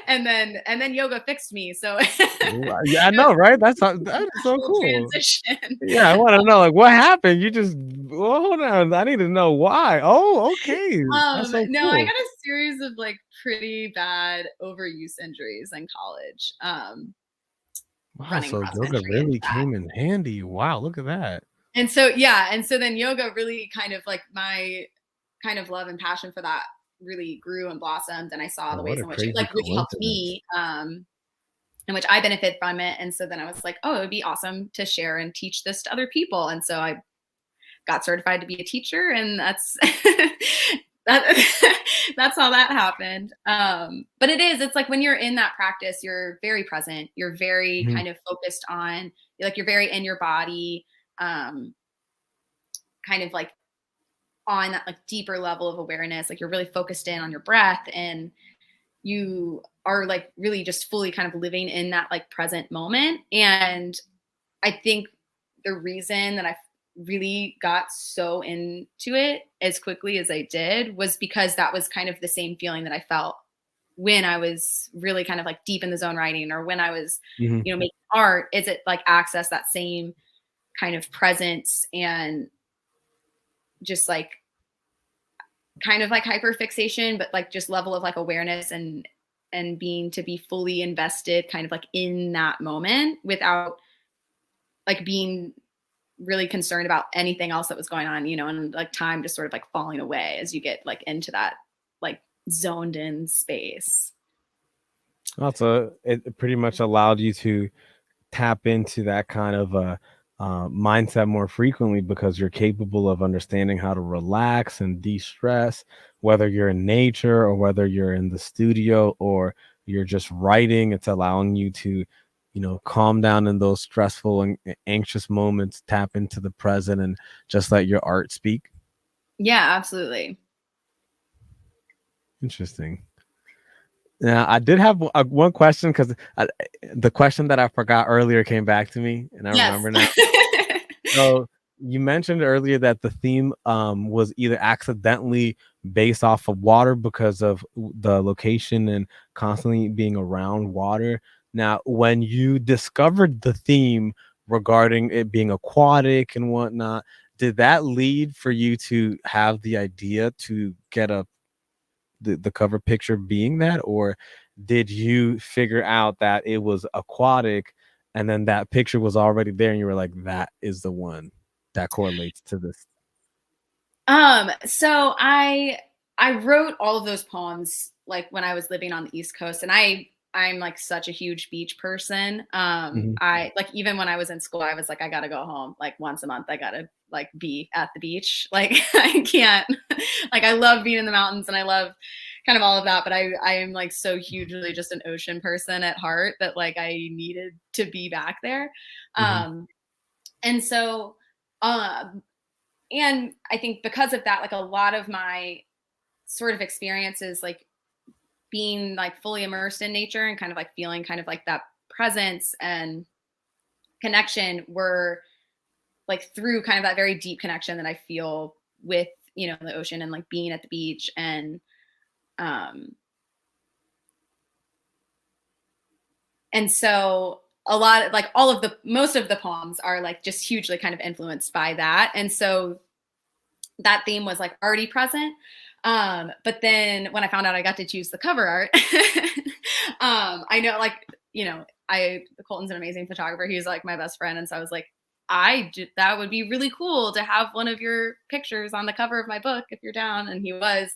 and then yoga fixed me. So it Yeah, I was know, right? That is a so whole cool. transition. Yeah, I want to know, like, what happened? You just, well, hold on. I need to know why. Oh, okay. That's so No, I cool. got a series of like pretty bad overuse injuries in college. Wow, Running so cross yoga country into really that. came in handy. Wow, look at that. And so yeah, and so then yoga really kind of like my kind of love and passion for that really grew and blossomed, and I saw Oh, the what ways a in which it crazy like really helped coincidence. me, in which I benefit from it. And so then I was like, oh, it would be awesome to share and teach this to other people. And so I got certified to be a teacher, and that's that that's how that happened. But it's like when you're in that practice, you're very present. You're very Mhm. kind of focused on, like, you're very in your body, kind of like on that like deeper level of awareness. Like you're really focused in on your breath, and you are like really just fully kind of living in that like present moment. And I think the reason that I really got so into it as quickly as I did was because that was kind of the same feeling that I felt when I was really kind of like deep in the zone writing, or when I was, Mhm. making art. Is it like access that same kind of presence and just like kind of like hyper fixation, but like just level of like awareness and being to be fully invested kind of like in that moment without like being really concerned about anything else that was going on, and like time just sort of like falling away as you get like into that like zoned in space. Also, it pretty much allowed you to tap into that kind of mindset more frequently because you're capable of understanding how to relax and de-stress, whether you're in nature or whether you're in the studio or you're just writing. It's allowing you to, calm down in those stressful and anxious moments, tap into the present, and just let your art speak. Yeah, absolutely. Interesting. Yeah, I did have one question because the question that I forgot earlier came back to me, and I Yes. remember now. So you mentioned earlier that the theme was either accidentally based off of water because of the location and constantly being around water. Now, when you discovered the theme regarding it being aquatic and whatnot, did that lead for you to have the idea to get the cover picture being that, or did you figure out that it was aquatic and then that picture was already there and you were like, that is the one that correlates to this? So I wrote all of those poems like when I was living on the East Coast, and I'm like such a huge beach person. Mhm. I like, even when I was in school, I was like, I gotta go home like once a month. I gotta like be at the beach. Like I can't. Like I love being in the mountains and I love kind of all of that, but I am like so hugely just an ocean person at heart that like I needed to be back there. Mhm. Um, and so um and I think because of that, like a lot of my sort of experiences, like being like fully immersed in nature and kind of like feeling kind of like that presence and connection, were like through kind of that very deep connection that I feel with, the ocean and like being at the beach. Um and so a lot of like all of the most of the poems are like just hugely kind of influenced by that. And so that theme was like already present. But then when I found out I got to choose the cover art, I know, like, Colton's an amazing photographer. He's like my best friend. And so I was like, that would be really cool to have one of your pictures on the cover of my book if you're down. And he was.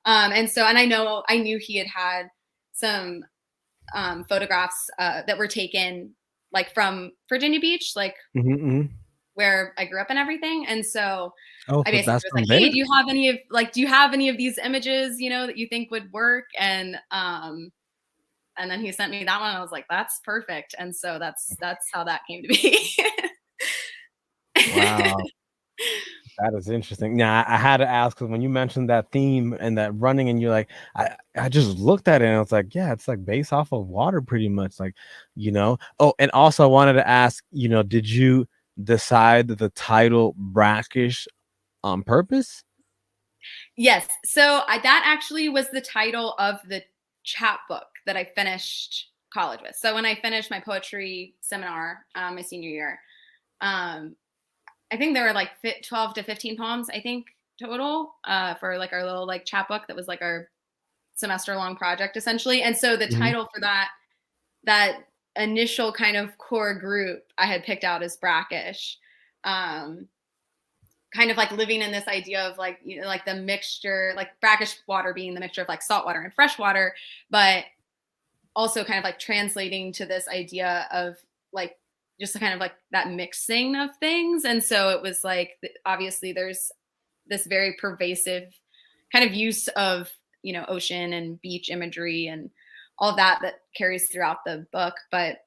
And I knew he had some photographs that were taken like from Virginia Beach, like Mhm, mhm. where I grew up and everything. And so Oh, I so basically that's was like, from "Hey, there? do you have any of these images, that you think would work?" And then he sent me that one, and I was like, "That's perfect." And so that's how that came to be. Wow, that is interesting. Yeah, I had to ask because when you mentioned that theme and that running, and you're like, I just looked at it and I was like, yeah, it's like based off of water, pretty much. Like, Oh, and also I wanted to ask, did you decide the title Brackish on purpose? Yes. So that actually was the title of the chapbook that I finished college with. So when I finished my poetry seminar, my senior year, um, I think there were like 12 to 15 poems, I think, total, for like our little like chapbook that was like our semester long project essentially. And so the Mhm. title for that initial kind of core group I had picked out as Brackish. Um, Kind of like living in this idea of like, like the mixture, like brackish water being the mixture of like salt water and fresh water, but also kind of like translating to this idea of like just kind of like that mixing of things. And so it was like obviously there's this very pervasive kind of use of, you know, ocean and beach imagery and all that that carries throughout the book, but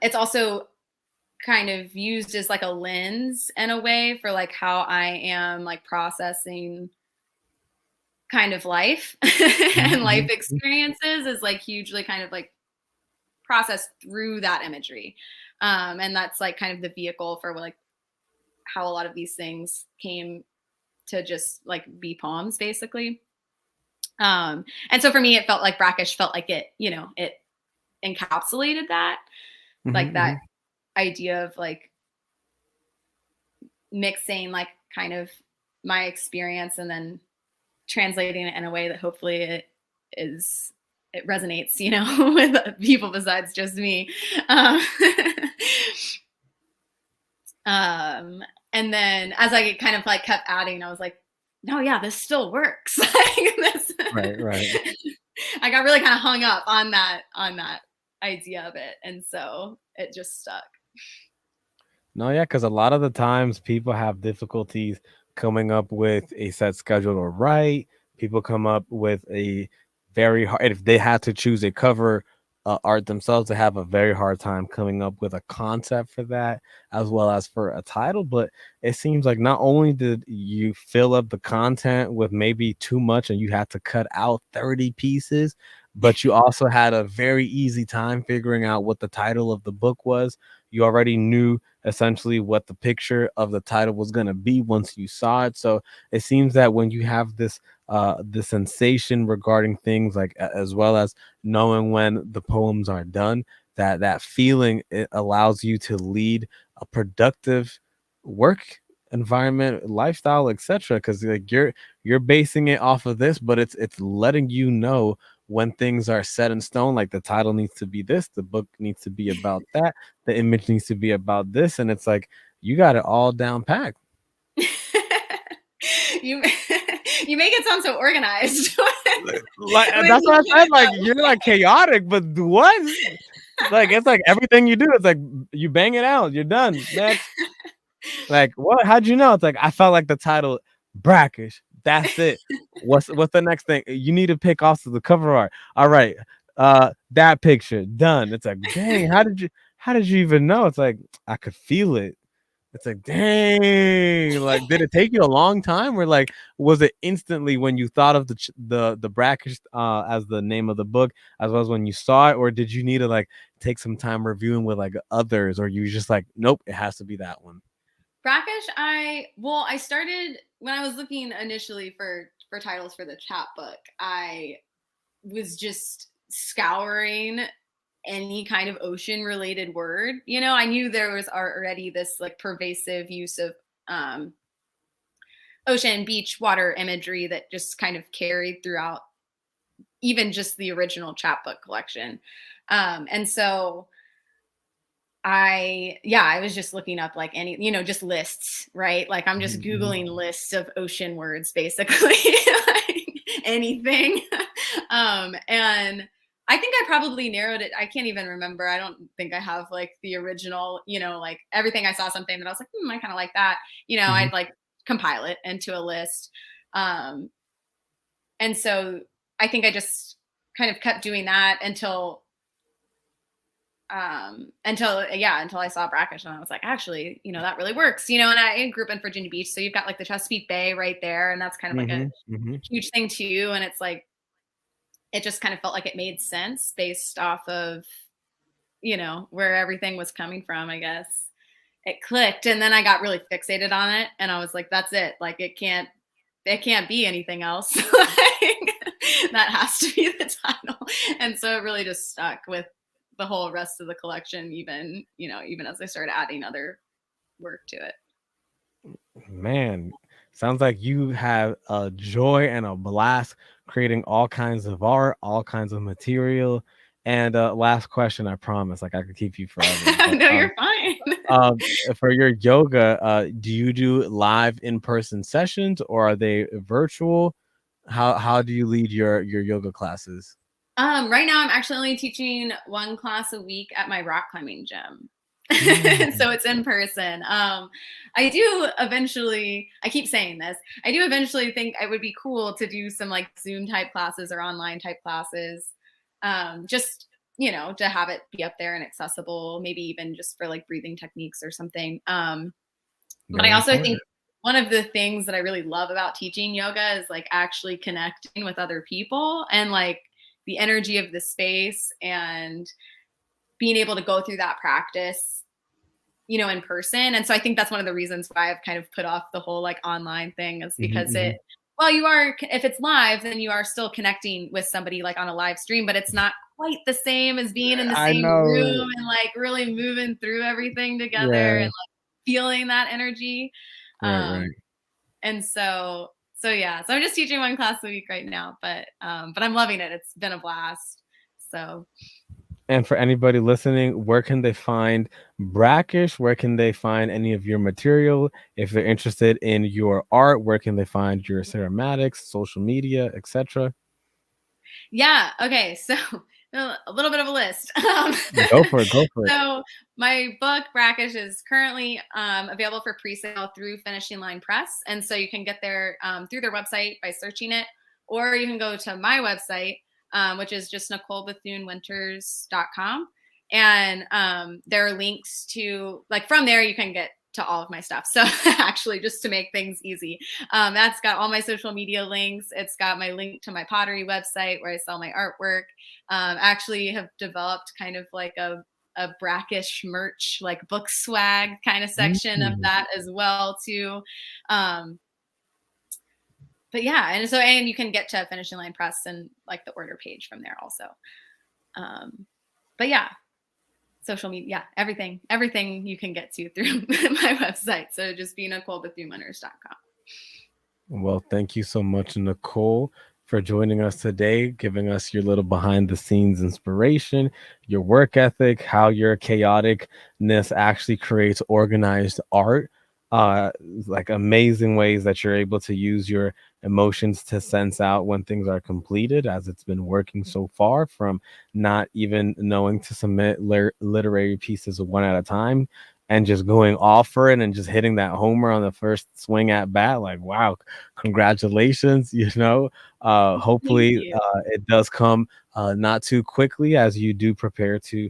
it's also kind of used as like a lens in a way for like how I am like processing kind of life and life Mhm, mhm. experiences is like hugely kind of like processed through that imagery. And that's like kind of the vehicle for like how a lot of these things came to just like be poems basically. And so for me, it felt like Brackish felt like it, you know, it encapsulated that, Mhm, like that mhm. idea of like mixing like kind of my experience and then translating it in a way that hopefully is it resonates, you know, with people besides just me. Um, um, and then as I kind of like kept adding, I was like, no, yeah, this still works. Like this, Right, right. I got really kind of hung up on that idea of it, and so it just stuck. No, yeah, because a lot of the times people have difficulties coming up with a set schedule to write. People come up with a very hard, if they had to choose a cover art themselves, they have a very hard time coming up with a concept for that, as well as for a title. But it seems like not only did you fill up the content with maybe too much and you had to cut out 30 pieces, but you also had a very easy time figuring out what the title of the book was. You already knew essentially what the picture of the title was going to be once you saw it. So it seems that when you have this the sensation regarding things like as well as knowing when the poems are done, that feeling, it allows you to lead a productive work environment, lifestyle, etc. Because like you're basing it off of this, but it's letting you know when things are set in stone, like the title needs to be this, the book needs to be about that, the image needs to be about this, and it's like you got it all down packed. you you make it sound so organized Like when that's you what I put said. it Like that you're like chaotic, but what? Like it's like everything you do, it's like you bang it out, you're done. Next. Like, what? How'd you know? It's like I felt like the title brackish. That's it. What's the next thing? You need to pick also the cover art. All right. That picture done. It's like, dang, how did you even know? It's like I could feel it. It's like, dang, like did it take you a long time? Or like was it instantly when you thought of the brackish as the name of the book, as well as when you saw it, or did you need to like take some time reviewing with like others, or you just like, nope, it has to be that one? Brackish, I started when I was looking initially for titles for the chapbook. I was just scouring any kind of ocean related word. You know, I knew there was already this like pervasive use of um, ocean, beach, water imagery that just kind of carried throughout even just the original chapbook collection. And so I was just looking up like any, you know, just lists, right? Like I'm just Mhm, mhm. Googling lists of ocean words, basically, like anything. And I think I probably narrowed it. I can't even remember. I don't think I have like the original, you know, like everything I saw something that I was like, I kind of like that. You know, Mhm. I'd like compile it into a list. Um, and so I think I just kind of kept doing that until I saw Brackish and I was like, actually, you know, that really works, you know. And I grew up in Virginia Beach, so you've got like the Chesapeake Bay right there, and that's kind of like a Mhm. Mhm. huge thing too. And it's like it just kind of felt like it made sense based off of, you know, where everything was coming from, I guess. It clicked, and then I got really fixated on it and I was like, that's it, like it can't be anything else. Like, that has to be the title. And so it really just stuck with the whole rest of the collection, even, you know, even as I started adding other work to it. Man, sounds like you have a joy and a blast creating all kinds of art, all kinds of material. And last question, I promise, like I could keep you forever. But No, you're fine. for your yoga, do you do live in-person sessions or are they virtual? How do you lead your yoga classes? Right now I'm actually only teaching one class a week at my rock climbing gym. Mm. So it's in person. I do eventually, I keep saying this, I do eventually think it would be cool to do some like Zoom type classes or online type classes. Just, to have it be up there and accessible, maybe even just for like breathing techniques or something. But I Very also think important. one of the things that I really love about teaching yoga is like actually connecting with other people and like the energy of the space and being able to go through that practice, in person. And so I think that's one of the reasons why I've kind of put off the whole like online thing is Mhm, because mhm. well, you are, if it's live, then you are still connecting with somebody like on a live stream, but it's not quite the same as being in the I same know. room and like really moving through everything together and Yeah. like feeling that energy. Right, Um, right. and so yeah, so I'm just teaching one class a week right now, but I'm loving it. It's been a blast. So And for anybody listening, where can they find Brackish? Where can they find any of your material? If they're interested in your art, where can they find your ceramics, social media, etc.? yeah, okay, so a little bit of a list. Go for it. Go for it. So my book Brackish is currently available for pre-sale through Finishing Line Press, and so you can get there through their website by searching it, or you can go to my website, which is just NicoleBethuneWinters.com, and there are links to like from there you can get to all of my stuff. So actually, just to make things easy, that's got all my social media links. It's got my link to my pottery website where I sell my artwork. Actually have developed kind of like a brackish merch, like book swag kind of section of Mm. that as well too. Um, but yeah, and you can get to Finishing Line Press and like the order page from there also. Um, but yeah, social media, yeah, everything you can get to through my website. So just be NicoleBethuneWinters.com. Well, thank you so much, Nicole, for joining us today, giving us your little behind the scenes inspiration, your work ethic, how your chaoticness actually creates organized art. Like amazing ways that you're able to use your emotions to sense out when things are completed, as it's been working so far from not even knowing to submit literary pieces one at a time and just going off for it and just hitting that homer on the first swing at bat. Like, wow, congratulations. Thank Hopefully you. it does come not too quickly as you do prepare to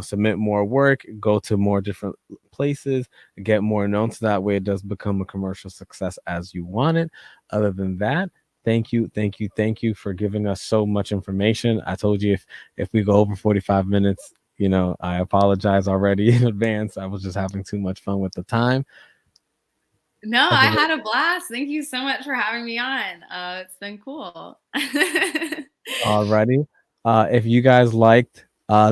submit more work, go to more different places, get more known, so that way it does become a commercial success as you want it. Other than that, thank you for giving us so much information. I told you, if we go over 45 minutes, I apologize already in advance. I was just having too much fun with the time. No, I Other had a blast. Thank you so much for having me on. It's been cool. Alrighty. If you guys liked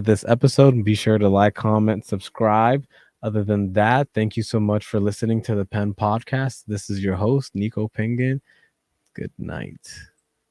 this episode, be sure to like, comment, subscribe. Other than that, thank you so much for listening to the Pen Podcast. This is your host, Nico Penguin. Good night.